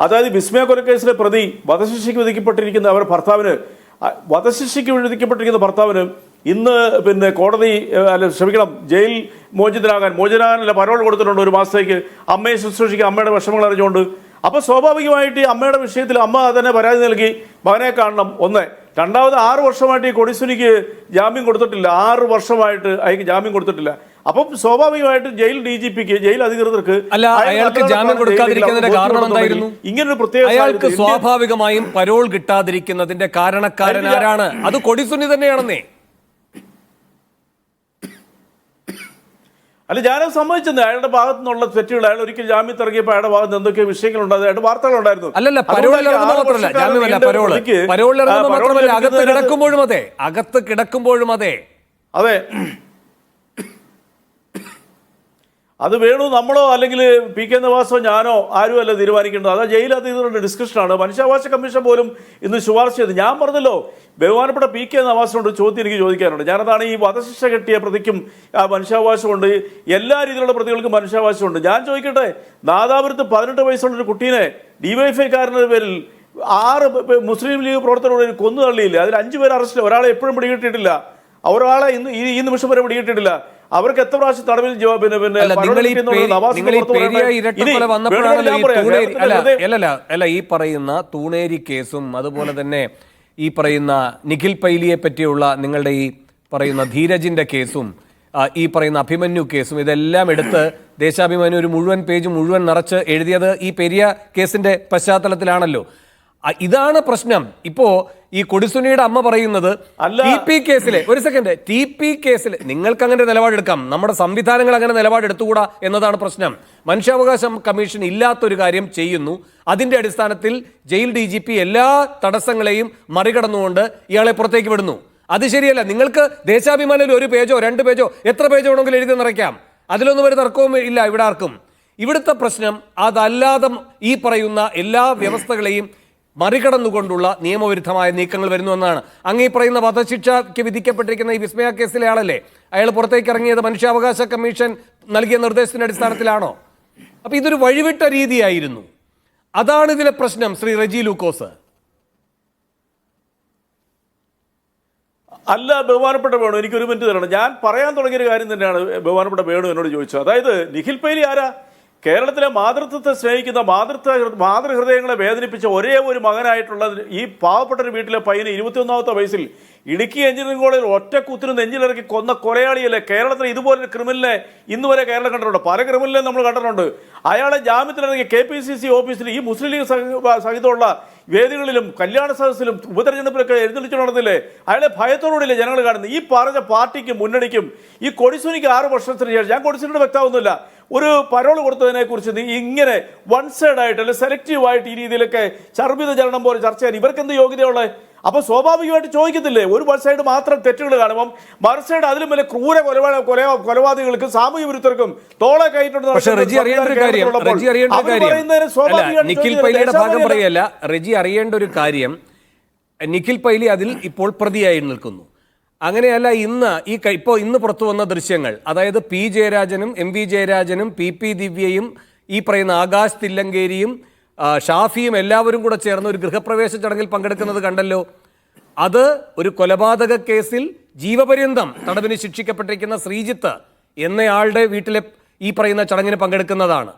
അതായത് വിസ്മയ കൊലക്കേസിലെ പ്രതി വധശിക്ഷയ്ക്ക് വിധിക്കപ്പെട്ടിരിക്കുന്ന അവർ ഭർത്താവിന് ഭർത്താവിന് ഇന്ന് കോടതി ജയിൽ മോചിതനാകാനല്ല പരോൾ കൊടുത്തിട്ടുണ്ട് 1 മാസത്തേക്ക്. അമ്മയെ ശുശ്രൂഷിക്കുക, അമ്മയുടെ വിഷമങ്ങൾ അറിഞ്ഞുകൊണ്ട്. അപ്പോൾ സ്വാഭാവികമായിട്ട് അമ്മയുടെ വിഷയത്തിൽ അമ്മ തന്നെ പരാതി നൽകി മകനെ കാണണം. ഒന്ന്. രണ്ടാമത് 6 വർഷമായിട്ട് ഈ കൊടിസുനിക്ക് ജാമ്യം കൊടുത്തിട്ടില്ല. 6 വർഷമായിട്ട് അയാൾക്ക് ജാമ്യം കൊടുത്തിട്ടില്ല. അപ്പം സ്വാഭാവികമായിട്ടും ജയിൽ DGPക്ക് ജയിൽ അധികൃതർക്ക് അല്ല, അയാൾക്ക് ജാമ്യം കൊടുക്കാതിരിക്കുന്നതിന്റെ കാരണം എന്തായിരുന്നു? ഇങ്ങനൊരു പ്രത്യേക അയാൾക്ക് സ്വാഭാവികമായും പരോൾ കിട്ടാതിരിക്കുന്നതിന്റെ കാരണക്കാരൻ ആരാണ്? അത് കൊടിസുനി തന്നെയാണെന്നേ. അല്ല, ഞാനത് സമ്മതിച്ചെന്ന്. അയാളുടെ ഭാഗത്തു നിന്നുള്ള തെറ്റുകൾ, അയാൾ ഒരിക്കൽ ജാമ്യത്തിൽ ഇറങ്ങിയപ്പോൾ അയാളുടെ ഭാഗത്ത് എന്തൊക്കെ വിഷയങ്ങളുണ്ടായത്, അയാളുടെ വാർത്തകളുണ്ടായിരുന്നു. അല്ലല്ല, പരോളിലിറങ്ങുന്നത് മാത്രമല്ല, ജാമ്യമല്ല, പരോളിലിറങ്ങുന്നത് മാത്രമല്ല, അകത്ത് കിടക്കുമ്പോഴും അതെ. അതെ, അത് വേണു നമ്മളോ അല്ലെങ്കിൽ PK നവാസോ ഞാനോ ആരും അല്ല തീരുമാനിക്കേണ്ടത്. അത് ജയിൽ അധികൃതരുടെ ഡിസ്കഷനാണ്. മനുഷ്യാവകാശ കമ്മീഷൻ പോലും ഇന്ന് ശുപാർശ ചെയ്ത്. ഞാൻ പറഞ്ഞല്ലോ, ബഹുമാനപ്പെട്ട PK നവാസിനോട് ചോദ്യം എനിക്ക് ചോദിക്കാനുണ്ട്. ഞാനതാണ് ഈ വധശിക്ഷ കെട്ടിയ പ്രതിക്കും മനുഷ്യാവകാശമുണ്ട്, എല്ലാ രീതിയിലുള്ള പ്രതികൾക്കും മനുഷ്യാവകാശമുണ്ട്. ഞാൻ ചോദിക്കട്ടെ, നാദാപുരത്ത് 18 വയസ്സുള്ളൊരു കുട്ടീനെ DYFI-കാരൻ്റെ പേരിൽ 6 മുസ്ലിം ലീഗ് പ്രവർത്തകരോട് കൊന്നു തള്ളിയില്ല. അതിൽ 5 പേർ അറസ്റ്റ്, ഒരാളെ എപ്പോഴും പിടികിട്ടിയിട്ടില്ല, ഒരാളെ ഈ നിമിഷം വരെ പിടികിട്ടിട്ടില്ല. അവർക്ക് എത്ര പ്രാവശ്യം തടവിൽ ഈ പറയുന്ന തൂണേരി കേസും അതുപോലെ തന്നെ ഈ പറയുന്ന നിഖിൽ പൈലിയെ പറ്റിയുള്ള നിങ്ങളുടെ ഈ പറയുന്ന ധീരജിന്റെ കേസും ഈ പറയുന്ന അഭിമന്യു കേസും ഇതെല്ലാം എടുത്ത് ദേശാഭിമാനി ഒരു മുഴുവൻ പേജ് മുഴുവൻ നിറച്ച് എഴുതിയത് ഈ പെരിയ കേസിന്റെ പശ്ചാത്തലത്തിലാണല്ലോ. ഇതാണ് പ്രശ്നം. ഇപ്പോ ഈ കൊടിസുനിയുടെ അമ്മ പറയുന്നത് TP കേസിലെ TP കേസിൽ നിങ്ങൾക്ക് അങ്ങനെ നിലപാടെടുക്കാം, നമ്മുടെ സംവിധാനങ്ങൾ അങ്ങനെ നിലപാടെടുത്തുകൂടാ എന്നതാണ് പ്രശ്നം. മനുഷ്യാവകാശ കമ്മീഷൻ ഇല്ലാത്തൊരു കാര്യം ചെയ്യുന്നു, അതിന്റെ അടിസ്ഥാനത്തിൽ ജയിൽ DGP എല്ലാ തടസ്സങ്ങളെയും മറികടന്നുകൊണ്ട് ഇയാളെ പുറത്തേക്ക് വിടുന്നു. അത് ശരിയല്ല. നിങ്ങൾക്ക് ദേശാഭിമാനിയിൽ 1 പേജോ 2 പേജോ എത്ര പേജോ വേണമെങ്കിലും എഴുതി നിറയ്ക്കാം, അതിലൊന്നും ഒരു തർക്കവും ഇല്ല ഇവിടെ ആർക്കും. ഇവിടുത്തെ പ്രശ്നം അതല്ലാതെ ഈ പറയുന്ന എല്ലാ വ്യവസ്ഥകളെയും മറികടന്നുകൊണ്ടുള്ള നിയമവിരുദ്ധമായ നീക്കങ്ങൾ വരുന്നു എന്നാണ്. അങ്ങ് ഈ പറയുന്ന വധശിക്ഷയ്ക്ക് വിധിക്കപ്പെട്ടിരിക്കുന്ന ഈ വിസ്മയ കേസിലെ ആളല്ലേ, അയാൾ പുറത്തേക്ക് ഇറങ്ങിയത് മനുഷ്യാവകാശ കമ്മീഷൻ നൽകിയ നിർദ്ദേശത്തിന്റെ അടിസ്ഥാനത്തിലാണോ? അപ്പൊ ഇതൊരു വഴിവിട്ട രീതിയായിരുന്നു. അതാണ് ഇതിലെ പ്രശ്നം. ശ്രീ റെജി ലൂക്കോസ്. അല്ല, ബഹുമാനപ്പെട്ട വേണു, എനിക്കൊരു മിനിറ്റ് തരണം. ഞാൻ പറയാൻ തുടങ്ങിയൊരു കാര്യം തന്നെയാണ് ബഹുമാനപ്പെട്ട വേണു എന്നോട് ചോദിച്ചത്. അതായത് നിഖിൽ പൈലി ആരാ? കേരളത്തിലെ മാതൃത്വത്തെ സ്നേഹിക്കുന്ന മാതൃഹൃദയങ്ങളെ വേദനിപ്പിച്ച ഒരേ ഒരു മകനായിട്ടുള്ള ഈ പാവപ്പെട്ട ഒരു വീട്ടിലെ പയ്യന് 21ാമത്തെ വയസ്സിൽ ഇടുക്കി എഞ്ചിനീയറിംഗ് കോളേജിൽ ഒറ്റക്കുത്തിന് നെഞ്ചിലിറക്കി കൊന്ന കൊലയാളിയല്ലേ. കേരളത്തിൽ ഇതുപോലൊരു ക്രിമിനലിനെ ഇന്നുവരെ കേരളം കണ്ടിട്ടുണ്ട്, പല ക്രിമിനലിനെ നമ്മൾ കണ്ടിട്ടുണ്ട്. അയാളെ ജാമ്യത്തിലിറങ്ങി KPCC ഓഫീസിൽ ഈ മുസ്ലിം ലീഗ് സഹിതമുള്ള വേദികളിലും കല്യാണ സദസ്സിലും ഉപതെരഞ്ഞെടുപ്പിലൊക്കെ എഴുന്നള്ളിച്ചു നടന്നില്ലേ? അയാളെ ഭയത്തോടുകൂടിയല്ലേ ജനങ്ങൾ കാണുന്നത്? ഈ പറഞ്ഞ പാർട്ടിക്കും മുന്നണിക്കും ഈ കൊടിസുനിക്ക് 6 വർഷത്തിന് ശേഷം, ഞാൻ കൊടിസുനിയുടെ വ്യക്തമാവുന്നില്ല, ഒരു പരോൾ കൊടുത്തതിനെ കുറിച്ച് ഇങ്ങനെ വൺ സൈഡായിട്ട് അല്ലെങ്കിൽ സെലക്റ്റീവായിട്ട് ഈ രീതിയിലൊക്കെ ചർമ്മിത ചലനം പോലെ ചർച്ച ചെയ്യാൻ ഇവർക്ക് എന്ത് യോഗ്യതയുള്ളത്? അപ്പൊ സ്വാഭാവികമായിട്ട് ചോദിക്കത്തില്ലേ, ഒരു വൺ സൈഡ് മാത്രം തെറ്റുകൾ കാണുമ്പം മറു സൈഡ് അതിലും വലിയ ക്രൂര കൊലപാതകങ്ങൾക്ക് സാമൂഹ്യ വിരുദ്ധർക്കും തോളെ കയറ്റുന്നത്. നിഖിൽ പൈലിയുടെ ഭാഗം പറയല്ല, റെജി അറിയേണ്ട ഒരു കാര്യം, നിഖിൽ പൈലി അതിൽ ഇപ്പോൾ പ്രതിയായി നിൽക്കുന്നു. അങ്ങനെയല്ല, ഇന്ന് പുറത്തു വന്ന ദൃശ്യങ്ങൾ, അതായത് P ജയരാജനും MV ജയരാജനും PP ദിവ്യയും ഈ പറയുന്ന ആകാശ് തില്ലങ്കേരിയും ഷാഫിയും എല്ലാവരും കൂടെ ചേർന്ന് ഒരു ഗൃഹപ്രവേശ ചടങ്ങിൽ പങ്കെടുക്കുന്നത് കണ്ടല്ലോ. അത് ഒരു കൊലപാതക കേസിൽ ജീവപര്യന്തം തടവിന് ശിക്ഷിക്കപ്പെട്ടിരിക്കുന്ന ശ്രീജിത്ത് എന്നയാളുടെ വീട്ടിലെ ഈ പറയുന്ന ചടങ്ങിന് പങ്കെടുക്കുന്നതാണ്.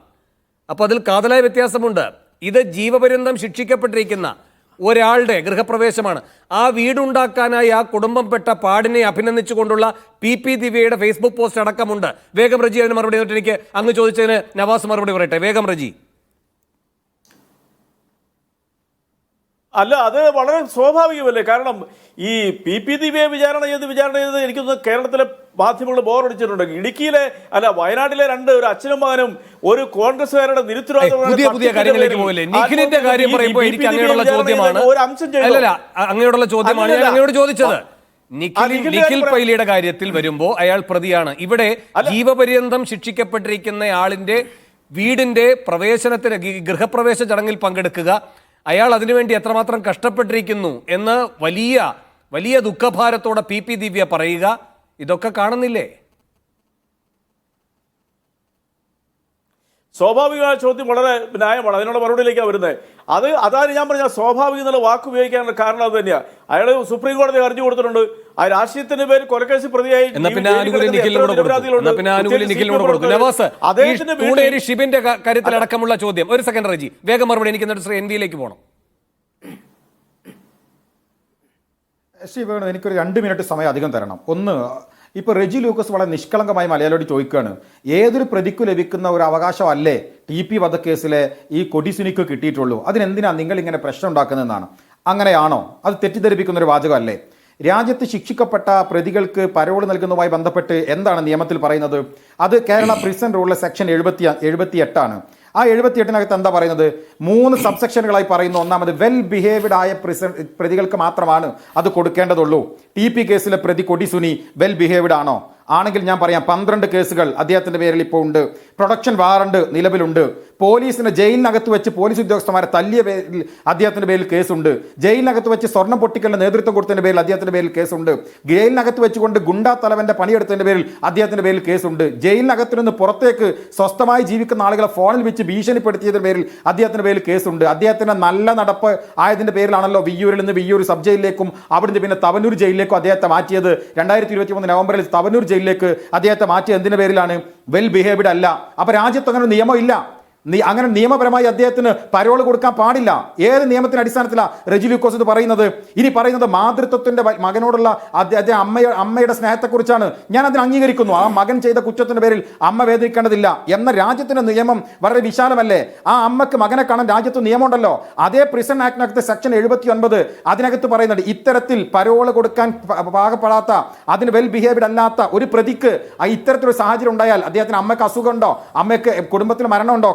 അപ്പോൾ അതിൽ കാതലായ വ്യത്യാസമുണ്ട്. ഇത് ജീവപര്യന്തം ശിക്ഷിക്കപ്പെട്ടിരിക്കുന്ന ഒരാളുടെ ഗൃഹപ്രവേശമാണ്. ആ വീടുണ്ടാക്കാനായി ആ കുടുംബം പെട്ട പാടിനെ അഭിനന്ദിച്ചുകൊണ്ടുള്ള PP ദിവ്യയുടെ ഫേസ്ബുക്ക് പോസ്റ്റ് അടക്കമുണ്ട്. വേഗം റജി അതിന് മറുപടി പറഞ്ഞിട്ട് എനിക്ക് അങ്ങ് ചോദിച്ചതിന് നവാസ് മറുപടി പറയട്ടെ. വേഗം റജി. അല്ല, അത് വളരെ സ്വാഭാവികമല്ലേ. കാരണം ഈ PP ദിവ്യയെ വിചാരണ ചെയ്ത് എനിക്കൊന്ന് കേരളത്തിലെ മാധ്യമങ്ങൾ ബോറടിച്ചിട്ടുണ്ട്. ഇടുക്കിയിലെ വയനാട്ടിലെ ഒരു അച്ഛനും മകനും ഒരു കോൺഗ്രസ്സുകാരുടെ പുതിയ കാര്യങ്ങളിലേക്ക് പോകില്ലേ? നിഖിലിന്റെ കാര്യം പറയുമ്പോൾ എനിക്ക് അങ്ങനെയുള്ള ചോദ്യമാണ്, അങ്ങനെയുള്ള ചോദ്യമാണ് ഞാൻ അങ്ങയോട് ചോദിച്ചത്. നിഖിൽ പൈലിയുടെ കാര്യത്തിൽ വരുമ്പോൾ അയാൾ പ്രതിയാണ്. ഇവിടെ ജീവപര്യന്തം ശിക്ഷിക്കപ്പെട്ടിരിക്കുന്ന ആളിന്റെ വീടിന്റെ ഗൃഹപ്രവേശ ചടങ്ങിൽ പങ്കെടുക്കുക, അയാൾ അതിനുവേണ്ടി എത്രമാത്രം കഷ്ടപ്പെട്ടിരിക്കുന്നു എന്ന് വലിയ ദുഃഖഭാരത്തോടെ PP ദിവ്യ പറയുക, ഇതൊക്കെ കാണുന്നില്ലേ? സ്വാഭാവികമായ ചോദ്യം വളരെ ന്യായമാണ്. അതിനുള്ള മറുപടിയിലേക്കാണ് വരുന്നത്. അതാണ് ഞാൻ പറഞ്ഞ സ്വാഭാവിക എന്നുള്ള വാക്ക് ഉപയോഗിക്കാനുള്ള കാരണം അത് തന്നെയാണ്. അയാൾ സുപ്രീം കോടതി ഹർജി കൊടുത്തിട്ടുണ്ട്. ആ രാഷ്ട്രീയത്തിന്റെ പേര് കൊലക്കേസ് പ്രതിയായി ഷിബിന്റെ കാര്യത്തിലടക്കമുള്ള ചോദ്യം. ഒരു സെക്കൻഡ് റജി, വേഗം മറുപടി. എനിക്ക് എന്നിട്ട് ശ്രീ NV-യിലേക്ക് പോകണം. ശ്രീ വേണു, എനിക്കൊരു 2 മിനിറ്റ് സമയം അധികം തരണം. ഒന്ന്, ഇപ്പോൾ റെജി ലൂക്കോസ് വളരെ നിഷ്കളങ്കമായി മലയാളിയോട് ചോദിക്കുകയാണ്, ഏതൊരു പ്രതിക്കു ലഭിക്കുന്ന ഒരു അവകാശമല്ലേ TP വധക്കേസിലെ ഈ കൊടിസുനിക്ക് കിട്ടിയിട്ടുള്ളൂ, അതിനെന്തിനാണ് നിങ്ങൾ ഇങ്ങനെ പ്രശ്നം ഉണ്ടാക്കുന്നതെന്നാണ്. അങ്ങനെയാണോ? അത് തെറ്റിദ്ധരിപ്പിക്കുന്ന ഒരു വാചകമല്ലേ? രാജ്യത്ത് ശിക്ഷിക്കപ്പെട്ട പ്രതികൾക്ക് പരോൾ നൽകുന്നതുമായി ബന്ധപ്പെട്ട് എന്താണ് നിയമത്തിൽ പറയുന്നത്? അത് കേരള പ്രിസൺ റൂളിലെ സെക്ഷൻ 78 ആ 78-നകത്ത് എന്താ പറയുന്നത്? 3 സബ്സെക്ഷനുകളായി പറയുന്നു. ഒന്നാമത് വെൽ ബിഹേവ്ഡ് ആയ പ്രതികൾക്ക് മാത്രമാണ് അത് കൊടുക്കേണ്ടതുള്ളൂ. TP കേസിലെ പ്രതി കൊടിസുനി വെൽ ബിഹേവ്ഡ് ആണോ? ആണെങ്കിൽ ഞാൻ പറയാം, 12 കേസുകൾ അദ്ദേഹത്തിന്റെ പേരിൽ ഇപ്പോൾ ഉണ്ട്. പ്രൊഡക്ഷൻ വാറണ്ട് നിലവിലുണ്ട്. പോലീസിന് ജയിലിനകത്ത് വെച്ച് പോലീസ് ഉദ്യോഗസ്ഥന്മാരെ തല്ലിയ പേരിൽ അദ്ദേഹത്തിന്റെ പേരിൽ കേസുണ്ട്. ജയിലിനകത്ത് വെച്ച് സ്വർണ്ണം പൊട്ടിക്കലിന് നേതൃത്വം കൊടുത്തതിന്റെ പേരിൽ അദ്ദേഹത്തിന്റെ പേരിൽ കേസുണ്ട്. ജയിലിനകത്ത് വെച്ചുകൊണ്ട് ഗുണ്ടാ തലവന്റെ പണിയെടുത്തതിന്റെ പേരിൽ അദ്ദേഹത്തിന്റെ പേരിൽ കേസുണ്ട്. ജയിലിനകത്ത് നിന്ന് പുറത്തേക്ക് സ്വസ്ഥമായി ജീവിക്കുന്ന ആളുകളെ ഫോണിൽ വെച്ച് ഭീഷണിപ്പെടുത്തിയതിന്റെ പേരിൽ അദ്ദേഹത്തിന്റെ പേരിൽ കേസുണ്ട്. അദ്ദേഹത്തിന്റെ നല്ല നടപ്പ് ആയതിന്റെ പേരിലാണല്ലോ വിയ്യൂരിൽ നിന്ന് വിയ്യൂർ സബ് ജയിലിലേക്കും അവിടുന്ന് പിന്നെ തവനൂർ ജയിലിലേക്കും അദ്ദേഹത്തെ മാറ്റിയത്. 2023 നവംബറിൽ തവനൂർ ജയിലിലേക്ക് അദ്ദേഹത്തെ മാറ്റിയത് എന്തിന്റെ പേരിലാണ്? വെൽ ബിഹേവ്ഡ് അല്ല. അപ്പൊ രാജ്യത്ത് അങ്ങനെ നിയമം ഇല്ല. അങ്ങനെ നിയമപരമായി അദ്ദേഹത്തിന് പരോൾ കൊടുക്കാൻ പാടില്ല. ഏത് നിയമത്തിന്റെ അടിസ്ഥാനത്തിലാണ് റെജി ലൂക്കോസ് ഇത് പറയുന്നത്? ഇനി പറയുന്നത് മാതൃത്വത്തിന്റെ മകനോടുള്ള അദ്ദേഹം അമ്മയുടെ സ്നേഹത്തെക്കുറിച്ചാണ്. ഞാൻ അതിന് അംഗീകരിക്കുന്നു. ആ മകൻ ചെയ്ത കുറ്റത്തിന്റെ പേരിൽ അമ്മ വേദനിക്കേണ്ടതില്ല എന്ന രാജ്യത്തിന്റെ നിയമം വളരെ വിശാലമല്ലേ? ആ അമ്മക്ക് മകനെ കാണാൻ രാജ്യത്ത് നിയമമുണ്ടല്ലോ. അതേ പ്രിസൺ ആക്ടിനകത്ത് സെക്ഷൻ 79 അതിനകത്ത് പറയുന്നുണ്ട്, ഇത്തരത്തിൽ പരോൾ കൊടുക്കാൻ പാകപ്പെടാത്ത, അതിന് വെൽ ബിഹേവ്ഡ് അല്ലാത്ത ഒരു പ്രതിക്ക് ഇത്തരത്തിലൊരു സാഹചര്യം ഉണ്ടായാൽ, അദ്ദേഹത്തിന് അമ്മയ്ക്ക് അസുഖമുണ്ടോ, അമ്മയ്ക്ക് കുടുംബത്തിൽ മരണമുണ്ടോ,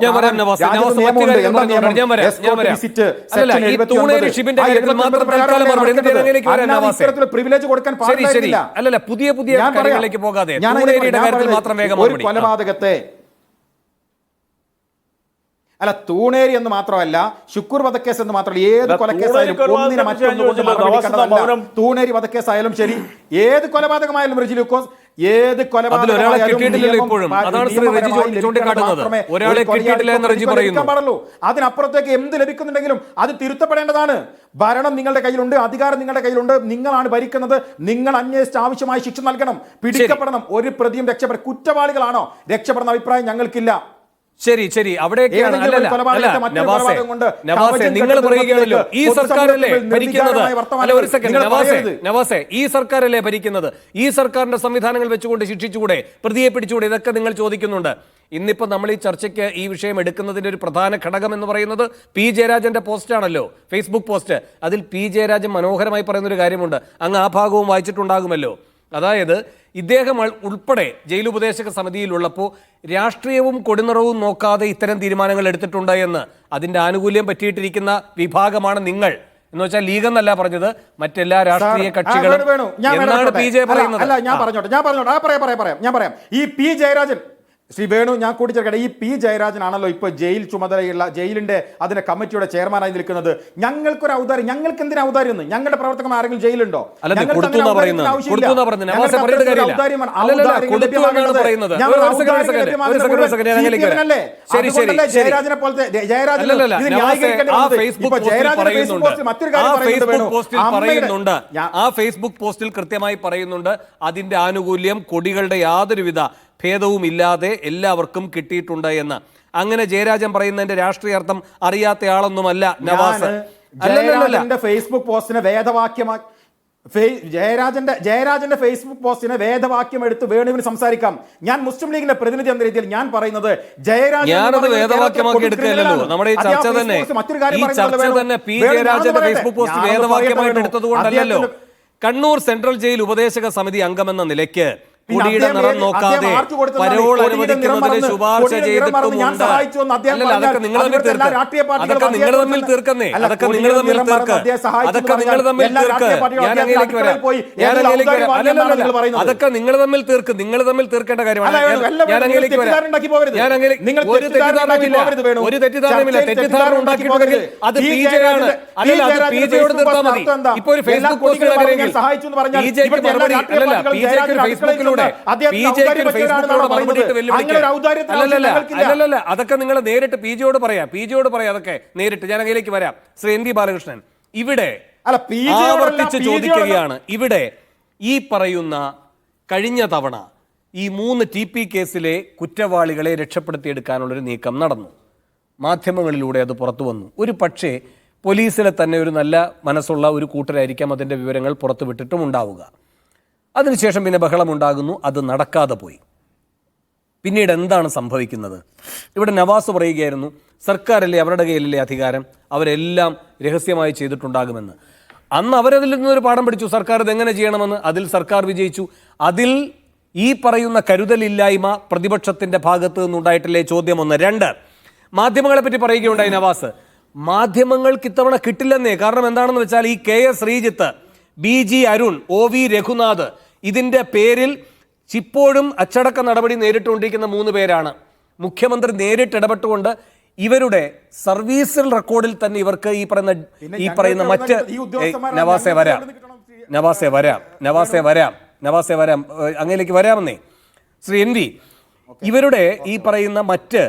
പ്രിവിലേജ് കൊടുക്കാൻ പാടില്ല. അല്ലല്ല, പുതിയ കാര്യങ്ങളിലേക്ക് പോകാതെ ഒരു കൊലപാതകത്തെ അല്ല, തൂണേരി എന്ന് മാത്രമല്ല, ശുക്കൂർ വധക്കേസ് എന്ന് മാത്രമല്ല, ഏത് കൊലക്കേസായാലും ഒന്നിനെ മറ്റൊന്നും തൂണേരി വധക്കേസായാലും ശരി, ഏത് കൊലപാതകമായാലും റെജി ലൂക്കോസ്, ഏത് പാടുള്ളൂ. അതിനപ്പുറത്തേക്ക് എന്ത് ലഭിക്കുന്നുണ്ടെങ്കിലും അത് തിരുത്തപ്പെടേണ്ടതാണ്. ഭരണം നിങ്ങളുടെ കയ്യിലുണ്ട്, അധികാരം നിങ്ങളുടെ കയ്യിലുണ്ട്, നിങ്ങളാണ് ഭരിക്കുന്നത്. നിങ്ങൾ അന്വേഷിച്ച് ആവശ്യമായ ശിക്ഷ നൽകണം, പിടിക്കപ്പെടണം. ഒരു പ്രതിയും രക്ഷപ്പെട കുറ്റവാളികളാണോ രക്ഷപ്പെടുന്ന അഭിപ്രായം ഞങ്ങൾക്കില്ല. ശരി, അവിടേക്കാണ്. നിങ്ങൾ പറയുകയാണല്ലോ ഈ സർക്കാരല്ലേ ഭരിക്കുന്നത്. ഒരു സെക്കൻഡ് നവാസെ, ഈ സർക്കാരല്ലേ ഭരിക്കുന്നത്, ഈ സർക്കാരിന്റെ സംവിധാനങ്ങൾ വെച്ചുകൊണ്ട് ശിക്ഷിച്ചുകൂടെ, പ്രതിയെ പിടിച്ചുകൂടെ, ഇതൊക്കെ നിങ്ങൾ ചോദിക്കുന്നുണ്ട്. ഇന്നിപ്പോ നമ്മൾ ഈ ചർച്ചയ്ക്ക് ഈ വിഷയം എടുക്കുന്നതിന്റെ ഒരു പ്രധാന ഘടകം എന്ന് പറയുന്നത് P ജയരാജന്റെ പോസ്റ്റാണല്ലോ, ഫേസ്ബുക്ക് പോസ്റ്റ്. അതിൽ P ജയരാജൻ മനോഹരമായി പറയുന്ന ഒരു കാര്യമുണ്ട്, അങ്ങ് ആ ഭാഗവും വായിച്ചിട്ടുണ്ടാകുമല്ലോ. അതായത് ഇദ്ദേഹം ഉൾപ്പെടെ ജയിലുപദേശക സമിതിയിലുള്ളപ്പോൾ രാഷ്ട്രീയവും കൊടിനിറവും നോക്കാതെ ഇത്തരം തീരുമാനങ്ങൾ എടുത്തിട്ടുണ്ട് എന്ന്, അതിന്റെ ആനുകൂല്യം പറ്റിയിട്ടിരിക്കുന്ന വിഭാഗമാണ് നിങ്ങൾ. എന്ന് വെച്ചാൽ ലീഗ് എന്നല്ല പറഞ്ഞത്, മറ്റെല്ലാ രാഷ്ട്രീയ കക്ഷികളും എന്നാണ് P ജയ പറയുന്നത്. ഞാൻ പറയാം. ഈ P ജയരാജൻ, ശ്രീ വേണു, ഞാൻ കൂട്ടിച്ചേർക്കട്ടെ, ഈ P ജയരാജനാണല്ലോ ഇപ്പോൾ ജയിൽ ചുമതലയുള്ള ജയിലിന്റെ അതിന്റെ കമ്മിറ്റിയുടെ ചെയർമാനായി നിൽക്കുന്നത്. ഞങ്ങൾക്കൊരു ഔദാര്യം, ഞങ്ങൾക്ക് എന്തിനാ ഔദാര്യം? ഞങ്ങളുടെ പ്രവർത്തകർ ആരെങ്കിലും ജയിലുണ്ടോ? ജയരാജനെ പോലത്തെ ആ ഫേസ്ബുക്ക് പോസ്റ്റിൽ കൃത്യമായി പറയുന്നുണ്ട്, അതിന്റെ ആനുകൂല്യം കൊടികളുടെ യാതൊരുവിധ ഭേദവുമില്ലാതെ എല്ലാവർക്കും കിട്ടിയിട്ടുണ്ട് എന്ന്. അങ്ങനെ ജയരാജൻ പറയുന്നതിന്റെ രാഷ്ട്രീയ അർത്ഥം അറിയാത്തയാളൊന്നുമല്ല നവാസ്. ജയരാജന്റെ ഫേസ്ബുക്ക് പോസ്റ്റിനെ വേദവാക്യമാക്കി, ജയരാജന്റെ ഫേസ്ബുക്ക് പോസ്റ്റിനെ വേദവാക്യം എടുത്ത് വേണുവിന് സംസാരിക്കാം. ഞാൻ മുസ്ലിം ലീഗിന്റെ പ്രതിനിധി എന്ന രീതിയിൽ ഞാൻ പറയുന്നത് ഞാനത് വേദവാക്യമാക്കി എടുക്കുകയല്ലോ. നമ്മുടെ ഈ ചർച്ച തന്നെ P ജയരാജന്റെ ഫേസ്ബുക്ക് പോസ്റ്റ് വേദവാക്യമായിട്ട് എടുത്തത് കൊണ്ടല്ലോ. കണ്ണൂർ സെൻട്രൽ ജയിൽ ഉപദേശക സമിതി അംഗമെന്ന നിലയ്ക്ക് കൊടിയുടെ നിറം നോക്കാതെ പരോൾ അനുവദിക്കുന്നതിന് ശുപാർശ ചെയ്തിട്ടുമുണ്ട്. അതൊക്കെ നിങ്ങൾ തമ്മിൽ തീർക്കുന്നേ, അതൊക്കെ നിങ്ങൾ തമ്മിൽ തീർക്ക്. അതൊക്കെ നിങ്ങൾ തമ്മിൽ തീർക്ക്, നിങ്ങൾ തമ്മിൽ തീർക്കേണ്ട കാര്യമാണ്. ഞാൻ അങ്ങനെയൊക്കെ വരാം. ഒരു തെറ്റിദ്ധാരണയില്ല, ഒരു തെറ്റിദ്ധാരണയില്ല. തെറ്റിദ്ധാരണ ഉണ്ടാക്കിയിട്ടുണ്ടെങ്കിൽ അത് P ജയാണ്. അല്ലല്ല, അത് P ജയോട് തീർത്താൽ മതി. ഇപ്പൊ ഒരു ഫേസ്ബുക്ക് പോസ്റ്റ് P ജയ്ക്ക് മറുപടി അല്ലല്ല, P ജയ്ക്ക് ഫേസ്ബുക്കിലൂടെ അല്ലല്ല, അതൊക്കെ നിങ്ങൾ നേരിട്ട് P ജയോട് പറയാം, അതൊക്കെ നേരിട്ട്. ഞാൻ അങ്ങനെയൊക്കെ വരാം. ശ്രീ ND ബാലകൃഷ്ണൻ, ഇവിടെ ആവർത്തിച്ച് ചോദിക്കുകയാണ്, ഇവിടെ ഈ പറയുന്ന കഴിഞ്ഞ തവണ ഈ 3 TP കേസിലെ കുറ്റവാളികളെ രക്ഷപ്പെടുത്തിയെടുക്കാനുള്ളൊരു നീക്കം നടന്നു. മാധ്യമങ്ങളിലൂടെ അത് പുറത്തു വന്നു. ഒരു പക്ഷേ പോലീസിലെ തന്നെ ഒരു നല്ല മനസ്സുള്ള ഒരു കൂട്ടരായിരിക്കാം അതിൻ്റെ വിവരങ്ങൾ പുറത്തുവിട്ടിട്ടും ഉണ്ടാവുക. അതിനുശേഷം പിന്നെ ബഹളമുണ്ടാകുന്നു, അത് നടക്കാതെ പോയി. പിന്നീട് എന്താണ് സംഭവിക്കുന്നത്? ഇവിടെ നവാസ് പറയുകയായിരുന്നു, സർക്കാരല്ലേ, അവരുടെ കയ്യിലല്ലേ അധികാരം, അവരെല്ലാം രഹസ്യമായി ചെയ്തിട്ടുണ്ടാകുമെന്ന്. അന്ന് അവരതിൽ നിന്നൊരു പാഠം പഠിച്ചു, സർക്കാർ ഇതെങ്ങനെ ചെയ്യണമെന്ന്. അതിൽ സർക്കാർ വിജയിച്ചു. അതിൽ ഈ പറയുന്ന കരുതലില്ലായ്മ പ്രതിപക്ഷത്തിന്റെ ഭാഗത്ത് നിന്നുണ്ടായിട്ടില്ലേ? ചോദ്യം 1. 2, മാധ്യമങ്ങളെ പറ്റി പറയുകയുണ്ടായി നവാസ്. മാധ്യമങ്ങൾക്ക് ഇത്തവണ കിട്ടില്ലെന്നേ. കാരണം എന്താണെന്ന് വെച്ചാൽ ഈ KS Sreejith, BG Arun, OV Raghunath, ഇതിന്റെ പേരിൽ ഇപ്പോഴും അച്ചടക്ക നടപടി നേരിട്ടുകൊണ്ടിരിക്കുന്ന 3 പേരാണ്. മുഖ്യമന്ത്രി നേരിട്ട് ഇടപെട്ടുകൊണ്ട് ഇവരുടെ സർവീസ് റെക്കോർഡിൽ തന്നെ ഇവർക്ക് ഈ പറയുന്ന മറ്റ് നവാസെ വരാം അങ്ങയിലേക്ക് വരാമെന്നേ ശ്രീ NV, ഇവരുടെ ഈ പറയുന്ന മറ്റ്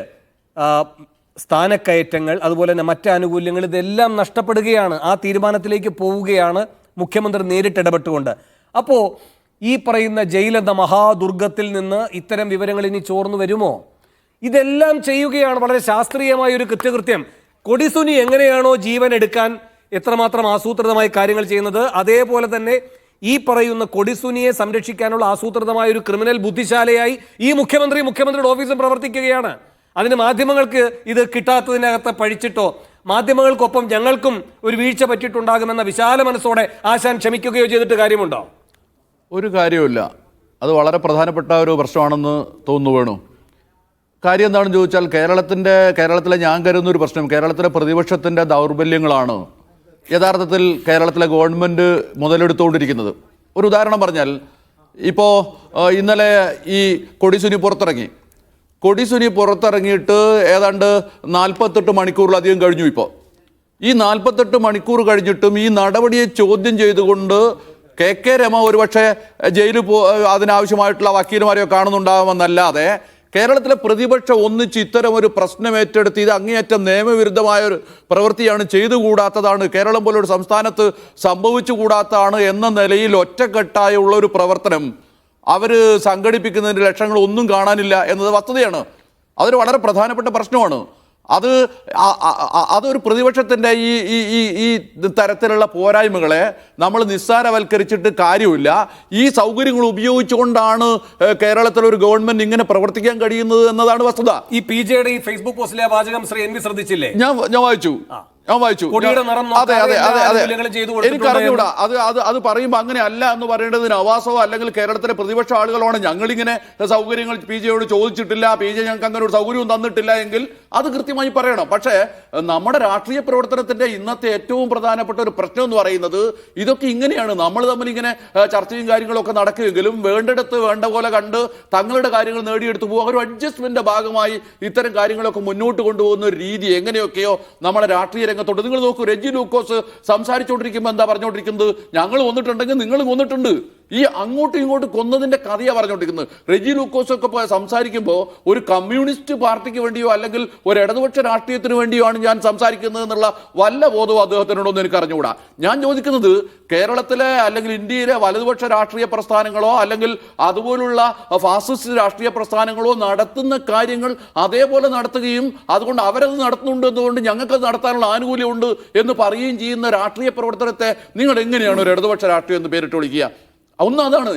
സ്ഥാനക്കയറ്റങ്ങൾ, അതുപോലെ തന്നെ മറ്റ് ആനുകൂല്യങ്ങൾ, ഇതെല്ലാം നഷ്ടപ്പെടുകയാണ്. ആ തീരുമാനത്തിലേക്ക് പോവുകയാണ് മുഖ്യമന്ത്രി നേരിട്ട് ഇടപെട്ടുകൊണ്ട്. അപ്പോൾ ഈ പറയുന്ന ജയിലെന്ന മഹാദുർഗത്തിൽ നിന്ന് ഇത്തരം വിവരങ്ങൾ ഇനി ചോർന്നു വരുമോ? ഇതെല്ലാം ചെയ്യുകയാണ് വളരെ ശാസ്ത്രീയമായ ഒരു കൃത്യകൃത്യം. കൊടിസുനി എങ്ങനെയാണോ ജീവൻ എടുക്കാൻ എത്രമാത്രം ആസൂത്രിതമായി കാര്യങ്ങൾ ചെയ്യുന്നത്, അതേപോലെ തന്നെ ഈ പറയുന്ന കൊടിസുനിയെ സംരക്ഷിക്കാനുള്ള ആസൂത്രിതമായ ഒരു ക്രിമിനൽ ബുദ്ധിശാലയായി ഈ മുഖ്യമന്ത്രിയുടെ ഓഫീസും പ്രവർത്തിക്കുകയാണ്. അതിന് മാധ്യമങ്ങൾക്ക് ഇത് കിട്ടാത്തതിനകത്ത് പഴിച്ചിട്ടോ മാധ്യമങ്ങൾക്കൊപ്പം ഞങ്ങൾക്കും ഒരു വീഴ്ച പറ്റിയിട്ടുണ്ടാകുമെന്ന വിശാല മനസ്സോടെ ആശാൻ ക്ഷമിക്കുകയോ ചെയ്തിട്ട് കാര്യമുണ്ടോ? ഒരു കാര്യമില്ല. അത് വളരെ പ്രധാനപ്പെട്ട ഒരു പ്രശ്നമാണെന്ന് തോന്നുന്നു. വേണു, കാര്യം എന്താണെന്ന് ചോദിച്ചാൽ കേരളത്തിലെ ഞാൻ കരുതുന്ന ഒരു പ്രശ്നം കേരളത്തിലെ പ്രതിപക്ഷത്തിൻ്റെ ദൗർബല്യങ്ങളാണ് യഥാർത്ഥത്തിൽ കേരളത്തിലെ ഗവൺമെൻറ് മുതലെടുത്തുകൊണ്ടിരിക്കുന്നത്. ഒരു ഉദാഹരണം പറഞ്ഞാൽ, ഇപ്പോൾ ഇന്നലെ ഈ കൊടിസുനി പുറത്തിറങ്ങിയിട്ട് ഏതാണ്ട് 48 മണിക്കൂറിലധികം കഴിഞ്ഞു. ഇപ്പോൾ ഈ 48 മണിക്കൂർ കഴിഞ്ഞിട്ടും ഈ നടപടിയെ ചോദ്യം ചെയ്തുകൊണ്ട് KK രമ ഒരുപക്ഷെ ജയിലിൽ അതിനാവശ്യമായിട്ടുള്ള വക്കീലുമാരെയോ കാണുന്നുണ്ടാകുമെന്നല്ലാതെ കേരളത്തിലെ പ്രതിപക്ഷം ഒന്നിച്ച് ഇത്തരം ഒരു പ്രശ്നം ഏറ്റെടുത്ത് ഇത് അങ്ങേയറ്റം നിയമവിരുദ്ധമായ ഒരു പ്രവൃത്തിയാണ് ചെയ്തുകൂടാത്തതാണ്, കേരളം പോലൊരു സംസ്ഥാനത്ത് സംഭവിച്ചുകൂടാത്തതാണ് എന്ന നിലയിൽ ഒറ്റക്കെട്ടായുള്ള ഒരു പ്രവർത്തനം അവർ സംഘടിപ്പിക്കുന്നതിൻ്റെ ലക്ഷണങ്ങൾ ഒന്നും കാണാനില്ല എന്നത് വസ്തുതയാണ്. അതൊരു വളരെ പ്രധാനപ്പെട്ട പ്രശ്നമാണ്. അതൊരു പ്രതിപക്ഷത്തിൻ്റെ ഈ തരത്തിലുള്ള പോരായ്മകളെ നമ്മൾ നിസ്സാരവൽക്കരിച്ചിട്ട് കാര്യമില്ല. ഈ സൗകര്യങ്ങൾ ഉപയോഗിച്ചുകൊണ്ടാണ് കേരളത്തിലൊരു ഗവൺമെന്റ് ഇങ്ങനെ പ്രവർത്തിക്കാൻ കഴിയുന്നത് എന്നതാണ് വസ്തുത. ഈ PJയുടെ ഈ ഫേസ്ബുക്ക് പോസ്റ്റിലെ വാചകം ശ്രീ NV ശ്രദ്ധിച്ചില്ലേ? ഞാൻ വായിച്ചു. അതെ, എനിക്കറിഞ്ഞൂടാ. അത് പറയുമ്പോൾ അങ്ങനെ അല്ല എന്ന് പറയേണ്ടത് നവാസോ അല്ലെങ്കിൽ കേരളത്തിലെ പ്രതിപക്ഷ ആളുകളാണ്. ഞങ്ങളിങ്ങനെ സൗകര്യങ്ങൾ PJയോട് ചോദിച്ചിട്ടില്ല, PJ ഞങ്ങൾക്ക് അങ്ങനെ ഒരു സൗകര്യവും തന്നിട്ടില്ല എങ്കിൽ അത് കൃത്യമായി പറയണം. പക്ഷേ നമ്മുടെ രാഷ്ട്രീയ പ്രവർത്തനത്തിന്റെ ഇന്നത്തെ ഏറ്റവും പ്രധാനപ്പെട്ട ഒരു പ്രശ്നം എന്ന് പറയുന്നത് ഇതൊക്കെ ഇങ്ങനെയാണ്. നമ്മൾ തമ്മിൽ ഇങ്ങനെ ചർച്ചയും കാര്യങ്ങളൊക്കെ നടക്കുമെങ്കിലും വേണ്ടിടത്ത് വേണ്ട പോലെ കണ്ട് തങ്ങളുടെ കാര്യങ്ങൾ നേടിയെടുത്തു പോകുക, ഒരു അഡ്ജസ്റ്റ്മെന്റിന്റെ ഭാഗമായി ഇത്തരം കാര്യങ്ങളൊക്കെ മുന്നോട്ട് കൊണ്ടുപോകുന്ന ഒരു രീതി എങ്ങനെയൊക്കെയോ നമ്മുടെ രാഷ്ട്രീയ രംഗത്തോട്ട്. നിങ്ങൾ നോക്കൂ, റെജി ലൂക്കോസ് സംസാരിച്ചുകൊണ്ടിരിക്കുമ്പോൾ എന്താ പറഞ്ഞുകൊണ്ടിരിക്കുന്നത്? ഞങ്ങൾ കൊന്നിട്ടുണ്ടെങ്കിൽ നിങ്ങൾ കൊന്നിട്ടുണ്ട്. ഈ അങ്ങോട്ടും ഇങ്ങോട്ടും കൊന്നതിന്റെ കഥയാണ് പറഞ്ഞുകൊണ്ടിരിക്കുന്നത്. റെജി ലൂക്കോസ് ഒക്കെ സംസാരിക്കുമ്പോൾ ഒരു കമ്മ്യൂണിസ്റ്റ് പാർട്ടിക്ക് വേണ്ടിയോ അല്ലെങ്കിൽ ഒരു ഇടതുപക്ഷ രാഷ്ട്രീയത്തിന് വേണ്ടിയോ ആണ് ഞാൻ സംസാരിക്കുന്നത് എന്നുള്ള വല്ല ബോധവും അദ്ദേഹത്തിനോടൊന്നും എനിക്ക് അറിഞ്ഞുകൂടാ. ഞാൻ ചോദിക്കുന്നത് കേരളത്തിലെ അല്ലെങ്കിൽ ഇന്ത്യയിലെ വലതുപക്ഷ രാഷ്ട്രീയ പ്രസ്ഥാനങ്ങളോ അല്ലെങ്കിൽ അതുപോലുള്ള ഫാസിസ്റ്റ് രാഷ്ട്രീയ പ്രസ്ഥാനങ്ങളോ നടത്തുന്ന കാര്യങ്ങൾ അതേപോലെ നടത്തുകയും അതുകൊണ്ട് അവരത് നടത്തുന്നുണ്ട് എന്നതുകൊണ്ട് ഞങ്ങൾക്കത് നടത്താനുള്ള ആനുകൂല്യമുണ്ട് എന്ന് പറയുകയും ചെയ്യുന്ന രാഷ്ട്രീയ പ്രവർത്തനത്തെ നിങ്ങൾ എങ്ങനെയാണ് ഒരു ഇടതുപക്ഷ രാഷ്ട്രീയം എന്ന് പേരിട്ട് വിളിക്കുക? അതാണ്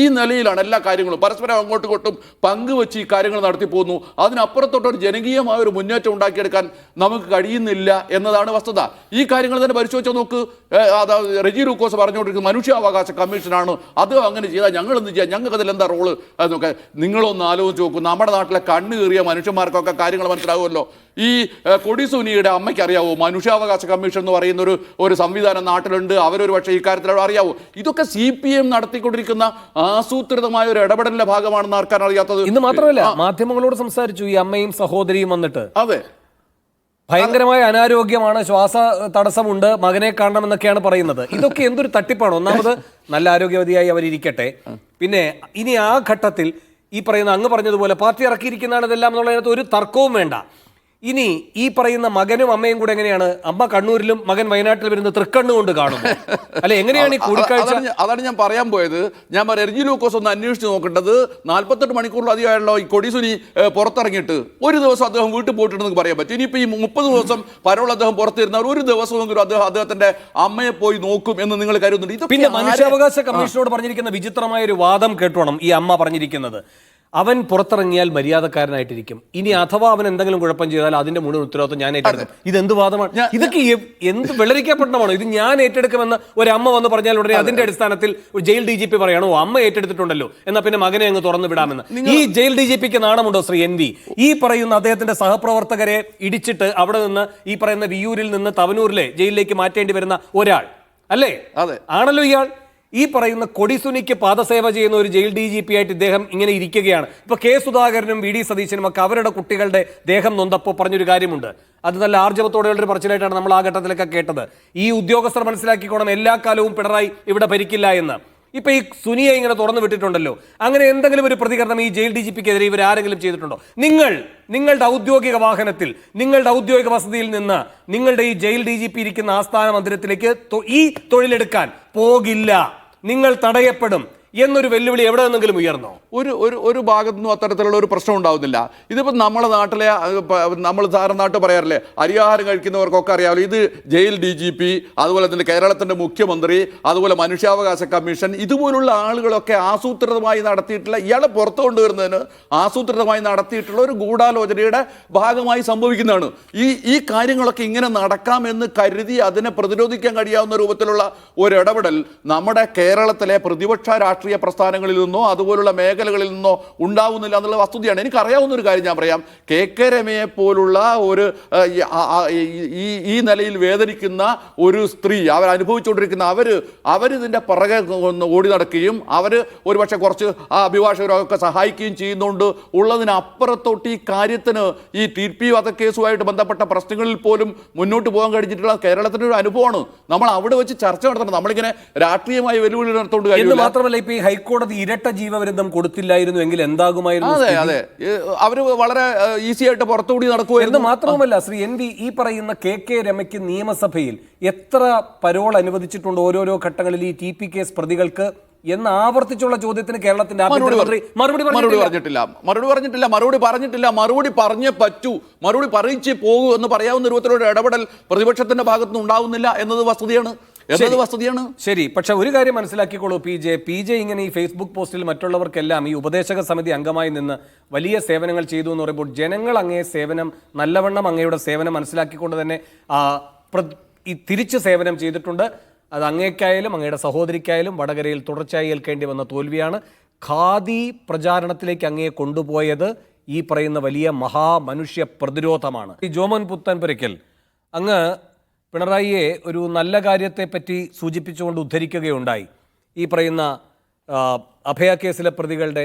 ഈ നിലയിലാണ് എല്ലാ കാര്യങ്ങളും പരസ്പരം അങ്ങോട്ടും ഇങ്ങോട്ടും പങ്കുവെച്ച് ഈ കാര്യങ്ങൾ നടത്തി പോകുന്നു. അതിനപ്പുറത്തോട്ടൊരു ജനകീയമായ ഒരു മുന്നേറ്റം ഉണ്ടാക്കിയെടുക്കാൻ നമുക്ക് കഴിയുന്നില്ല എന്നതാണ് വസ്തുത. ഈ കാര്യങ്ങൾ തന്നെ പരിശോധിച്ചാൽ നോക്ക്. റെജി ലൂക്കോസ് പറഞ്ഞുകൊണ്ടിരിക്കുന്നത് മനുഷ്യാവകാശ കമ്മീഷനാണ്, അത് അങ്ങനെ ചെയ്താൽ ഞങ്ങൾ എന്ത് ചെയ്യാം, ഞങ്ങൾക്ക് അതിൽ എന്താ റോള് എന്നൊക്കെ നിങ്ങളൊന്ന് ആലോചിച്ച് നോക്കൂ. നമ്മുടെ നാട്ടിലെ കണ്ണ് കീറിയ മനുഷ്യന്മാർക്കൊക്കെ കാര്യങ്ങൾ മനസ്സിലാവുമല്ലോ. ഈ കൊടിസുനിയുടെ അമ്മയ്ക്ക് അറിയാവോ മനുഷ്യാവകാശ കമ്മീഷൻ എന്ന് പറയുന്ന ഒരു സംവിധാനം നാട്ടിലുണ്ട്? അവരൊരു പക്ഷേ ഇക്കാര്യത്തിൽ അറിയാവോ? ഇതൊക്കെ CPM നടത്തിക്കൊണ്ടിരിക്കുന്ന ആസൂത്രിതമായ ഒരു ഇടപെടലിന്റെ ഭാഗമാണെന്ന് ആർക്കാണ് അറിയാത്തത്? ഇന്ന് മാത്രമല്ല, മാധ്യമങ്ങളോട് സംസാരിച്ചു ഈ അമ്മയും സഹോദരിയും വന്നിട്ട്. അതെ, ഭയങ്കരമായ അനാരോഗ്യമാണ്, ശ്വാസ തടസ്സമുണ്ട്, മകനെ കാണണമെന്നൊക്കെയാണ് പറയുന്നത്. ഇതൊക്കെ എന്തൊരു തട്ടിപ്പാണ്. ഒന്നാമത് നല്ല ആരോഗ്യവതിയായി അവരിയ്ക്കട്ടെ. പിന്നെ ഇനി ആ ഘട്ടത്തിൽ ഈ പറയുന്ന അങ്ങ് പറഞ്ഞതുപോലെ പാർട്ടി ഇറക്കിയിരിക്കുന്നതാണ് ഇതെല്ലാം എന്നുള്ളതിനകത്ത് ഒരു തർക്കവും വേണ്ട. ഇനി ഈ പറയുന്ന മകനും അമ്മയും കൂടെ എങ്ങനെയാണ്? അമ്മ കണ്ണൂരിലും മകൻ വയനാട്ടിൽ വരുന്ന തൃക്കണ്ണുകൊണ്ട് കാണുന്നു അല്ലെ? എങ്ങനെയാണ് ഈ കൂടിക്കാഴ്ച? അതാണ് ഞാൻ പറയാൻ പോയത്. ഞാൻ എർജി ലൂക്കോസ് ഒന്ന് അന്വേഷിച്ച് നോക്കേണ്ടത്. 48 മണിക്കൂറിലധികമായല്ലോ ഈ കൊടിസുനി പുറത്തിറങ്ങിയിട്ട്. ഒരു ദിവസം അദ്ദേഹം വീട്ടിൽ പോയിട്ടുണ്ടെന്ന് പറയാൻ പറ്റും. ഇനിയിപ്പോൾ ഈ 30 ദിവസം പരോൾ അദ്ദേഹം പുറത്തിരുന്നാൽ ഒരു ദിവസമെങ്കിലും അദ്ദേഹത്തിന്റെ അമ്മയെ പോയി നോക്കും എന്ന് നിങ്ങൾ കരുതുന്നുണ്ട്? പിന്നെ മനുഷ്യാവകാശ കമ്മീഷനോട് പറഞ്ഞിരിക്കുന്ന വിചിത്രമായ ഒരു വാദം കേട്ടോണം ഈ അമ്മ പറഞ്ഞിരിക്കുന്നത്. അവൻ പുറത്തിറങ്ങിയാൽ മര്യാദക്കാരനായിട്ടിരിക്കും. ഇനി അഥവാ അവൻ എന്തെങ്കിലും കുഴപ്പം ചെയ്താൽ അതിന്റെ മുഴുവൻ ഉത്തരവാദിത്വം ഞാൻ ഏറ്റെടുക്കും. ഇതെന്ത് വാദമാണ്? ഇതൊക്കെ എന്ത് വെള്ളരിക്കപ്പെടണമാണോ? ഇത് ഞാൻ ഏറ്റെടുക്കുമെന്ന് ഒരമ്മ വന്ന് പറഞ്ഞാൽ ഉടനെ അതിന്റെ അടിസ്ഥാനത്തിൽ ജയിൽ DGP പറയണോ അമ്മ ഏറ്റെടുത്തിട്ടുണ്ടല്ലോ എന്നാ പിന്നെ മകനെ അങ്ങ് തുറന്നു വിടാമെന്ന്? ഈ ജയിൽ DGPക്ക് നാണമുണ്ടോ ശ്രീ NV? ഈ പറയുന്ന അദ്ദേഹത്തിന്റെ സഹപ്രവർത്തകരെ ഇടിച്ചിട്ട് അവിടെ നിന്ന് ഈ പറയുന്ന വിയൂരിൽ നിന്ന് തവനൂരിലെ ജയിലിലേക്ക് മാറ്റേണ്ടി വരുന്ന ഒരാൾ അല്ലേ? ആണല്ലോ ഇയാൾ. ഈ പറയുന്ന കൊടിസുനിക്ക് പാദസേവ ചെയ്യുന്ന ഒരു ജയിൽ DGP ആയിട്ട് ഇദ്ദേഹം ഇങ്ങനെ ഇരിക്കുകയാണ്. ഇപ്പൊ K സുധാകരനും VD സതീശനും ഒക്കെ അവരുടെ കുട്ടികളുടെ ദേഹം നൊന്തപ്പോൾ പറഞ്ഞൊരു കാര്യമുണ്ട്. അത് നല്ല ആർജവത്തോടെയുള്ള ഒരു പറച്ചിലായിട്ടാണ് നമ്മൾ ആ ഘട്ടത്തിലൊക്കെ കേട്ടത്. ഈ ഉദ്യോഗസ്ഥർ മനസ്സിലാക്കിക്കോണം എല്ലാ കാലവും പിണറായി ഇവിടെ ഭരിക്കില്ല എന്ന്. ഇപ്പൊ ഈ സുനിയെ ഇങ്ങനെ തുറന്നു വിട്ടിട്ടുണ്ടല്ലോ. അങ്ങനെ എന്തെങ്കിലും ഒരു പ്രതികരണം ഈ ജയിൽ DGPക്കെതിരെ ഇവർ ആരെങ്കിലും ചെയ്തിട്ടുണ്ടോ? നിങ്ങളുടെ ഔദ്യോഗിക വാഹനത്തിൽ നിങ്ങളുടെ ഔദ്യോഗിക വസതിയിൽ നിന്ന് നിങ്ങളുടെ ഈ ജയിൽ DGP ഇരിക്കുന്ന ആസ്ഥാന മന്ദിരത്തിലേക്ക് ഈ തൊഴിലെടുക്കാൻ പോകില്ല, നിങ്ങൾ തടയപ്പെടും എന്നൊരു വെല്ലുവിളി എവിടെ നിന്നെങ്കിലും ഉയർന്നോ? ഒരു ഭാഗത്തുനിന്നും അത്തരത്തിലുള്ള ഒരു പ്രശ്നം ഉണ്ടാവുന്നില്ല. ഇതിപ്പോൾ നമ്മളെ നാട്ടിലെ നമ്മൾ സാറിന് നാട്ടിൽ പറയാറില്ലേ, അരിയാഹാരം കഴിക്കുന്നവർക്കൊക്കെ അറിയാമല്ലോ. ഇത് ജയിൽ DGP, അതുപോലെ തന്നെ കേരളത്തിൻ്റെ മുഖ്യമന്ത്രി, അതുപോലെ മനുഷ്യാവകാശ കമ്മീഷൻ, ഇതുപോലുള്ള ആളുകളൊക്കെ ആസൂത്രിതമായി നടത്തിയിട്ടുള്ള, ഇയാളെ പുറത്തു കൊണ്ടുവരുന്നതിന് ആസൂത്രിതമായി നടത്തിയിട്ടുള്ള ഒരു ഗൂഢാലോചനയുടെ ഭാഗമായി സംഭവിക്കുന്നതാണ്. ഈ കാര്യങ്ങളൊക്കെ ഇങ്ങനെ നടക്കാമെന്ന് കരുതി അതിനെ പ്രതിരോധിക്കാൻ കഴിയാവുന്ന രൂപത്തിലുള്ള ഒരു ഇടപെടൽ നമ്മുടെ കേരളത്തിലെ പ്രതിപക്ഷ രാഷ്ട്രീയ പ്രസ്ഥാനങ്ങളിൽ നിന്നോ അതുപോലുള്ള മേഖലകളിൽ നിന്നോ ഉണ്ടാവുന്നില്ല എന്നുള്ള വസ്തുതയാണ്. എനിക്കറിയാവുന്ന ഒരു കാര്യം ഞാൻ പറയാം. KK രമയെ പോലുള്ള ഒരു ഈ നിലയിൽ വേദനിക്കുന്ന ഒരു സ്ത്രീ അവരനുഭവിച്ചുകൊണ്ടിരിക്കുന്ന അവരിതിൻ്റെ പുറകെ ഓടി നടക്കുകയും അവർ ഒരുപക്ഷെ കുറച്ച് ആ അഭിഭാഷകരൊക്കെ സഹായിക്കുകയും ചെയ്യുന്നുണ്ട് ഉള്ളതിനപ്പുറത്തോട്ട് ഈ കാര്യത്തിന് ഈ TP വധക്കേസുമായിട്ട് ബന്ധപ്പെട്ട പ്രശ്നങ്ങളിൽ പോലും മുന്നോട്ട് പോകാൻ കഴിഞ്ഞിട്ടുള്ള കേരളത്തിൻ്റെ ഒരു അനുഭവമാണ്. നമ്മൾ അവിടെ വെച്ച് ചർച്ച നടത്തണം. നമ്മളിങ്ങനെ രാഷ്ട്രീയമായി വെല്ലുവിളി നടത്തുകൊണ്ട് കാര്യമില്ല. മാത്രമല്ല ഇപ്പൊ ഈ ഹൈക്കോടതി ഇരട്ട ജീവപര്യന്തം കൊടുത്തില്ലായിരുന്നു എങ്കിൽ എന്താകുമായിരുന്നു? അതെ, അവര് വളരെ ഈസി ആയിട്ട് പുറത്തുകൂടി നടക്കുമായിരുന്നു. മാത്രവുമല്ല ശ്രീ NV, ഈ പറയുന്ന KK രമയ്ക്ക് നിയമസഭയിൽ എത്ര പരോൾ അനുവദിച്ചിട്ടുണ്ട് ഓരോരോ ഘട്ടങ്ങളിൽ ഈ TP കേസ് പ്രതികൾക്ക് എന്ന് ആവർത്തിച്ചുള്ള ചോദ്യത്തിന് കേരളത്തിന്റെ മറുപടി പറഞ്ഞിട്ടില്ല. മറുപടി പറഞ്ഞേ പറ്റൂ, മറുപടി പറയിച്ചേ പോകൂ എന്ന് പറയാവുന്ന രൂപത്തിലുള്ള ഇടപെടൽ പ്രതിപക്ഷത്തിന്റെ ഭാഗത്തുനിന്ന് ഉണ്ടാവുന്നില്ല എന്നത് വസ്തുതയാണ്. ശരി, പക്ഷെ ഒരു കാര്യം മനസ്സിലാക്കിക്കോളൂ, PJ ഇങ്ങനെ ഈ ഫേസ്ബുക്ക് പോസ്റ്റിൽ മറ്റുള്ളവർക്കെല്ലാം ഈ ഉപദേശക സമിതി അംഗമായി നിന്ന് വലിയ സേവനങ്ങൾ ചെയ്തു എന്ന് പറയുമ്പോൾ ജനങ്ങൾ അങ്ങേ സേവനം നല്ലവണ്ണം അങ്ങയുടെ സേവനം മനസ്സിലാക്കിക്കൊണ്ട് തന്നെ ഈ തിരിച്ച് സേവനം ചെയ്തിട്ടുണ്ട്. അത് അങ്ങേക്കായാലും അങ്ങയുടെ സഹോദരിക്കായാലും വടകരയിൽ തുടർച്ചയായി ഏൽക്കേണ്ടി വന്ന തോൽവിയാണ്. ഖാദി പ്രചാരണത്തിലേക്ക് അങ്ങയെ കൊണ്ടുപോയത് ഈ പറയുന്ന വലിയ മഹാമനുഷ്യ പ്രതിരോധമാണ്. ഈ ജോമോൻ പുത്തൻപുരയ്ക്കൽ അങ്ങ് പിണറായിയെ ഒരു നല്ല കാര്യത്തെപ്പറ്റി സൂചിപ്പിച്ചുകൊണ്ട് ഉദ്ധരിക്കുകയുണ്ടായി. ഈ പറയുന്ന അഭയ കേസിലെ പ്രതികളുടെ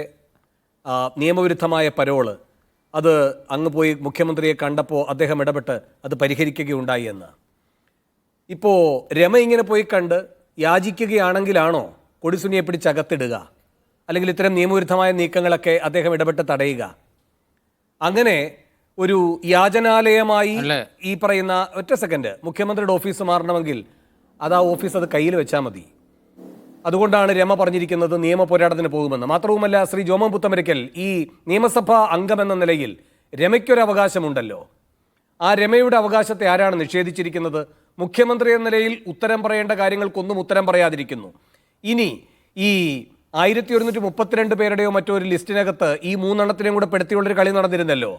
നിയമവിരുദ്ധമായ പരോള് അത് അങ്ങ് പോയി മുഖ്യമന്ത്രിയെ കണ്ടപ്പോൾ അദ്ദേഹം ഇടപെട്ട് അത് പരിഹരിക്കുകയുണ്ടായി എന്ന്. ഇപ്പോൾ രമ ഇങ്ങനെ പോയി കണ്ട് യാചിക്കുകയാണെങ്കിലാണോ കൊടിസുനിയെ പിടിച്ചകത്തിടുക? അല്ലെങ്കിൽ ഇത്തരം നിയമവിരുദ്ധമായ നീക്കങ്ങളൊക്കെ അദ്ദേഹം ഇടപെട്ട് തടയുക? അങ്ങനെ ഒരു യാചനാലയമായി ഈ പറയുന്ന ഒറ്റ സെക്കൻഡ് മുഖ്യമന്ത്രിയുടെ ഓഫീസ് മാറണമെങ്കിൽ അത് ആ ഓഫീസ് അത് കയ്യിൽ വെച്ചാൽ മതി. അതുകൊണ്ടാണ് രമ പറഞ്ഞിരിക്കുന്നത് നിയമ പോരാട്ടത്തിന് പോകുമെന്ന്. മാത്രവുമല്ല ശ്രീ ജോമോൻ പുത്തമ്പരയ്ക്കൽ, ഈ നിയമസഭാ അംഗമെന്ന നിലയിൽ രമയ്ക്കൊരു അവകാശമുണ്ടല്ലോ. ആ രമയുടെ അവകാശത്തെ ആരാണ് നിഷേധിച്ചിരിക്കുന്നത്? മുഖ്യമന്ത്രി എന്ന നിലയിൽ ഉത്തരം പറയേണ്ട കാര്യങ്ങൾക്കൊന്നും ഉത്തരം പറയാതിരിക്കുന്നു. ഇനി ഈ 1132 പേരുടെയോ മറ്റോ ഒരു ലിസ്റ്റിനകത്ത് ഈ 3 എണ്ണത്തിനെയും കൂടെ പെടുത്തിയുള്ളൊരു കളി നടന്നിരുന്നല്ലോ.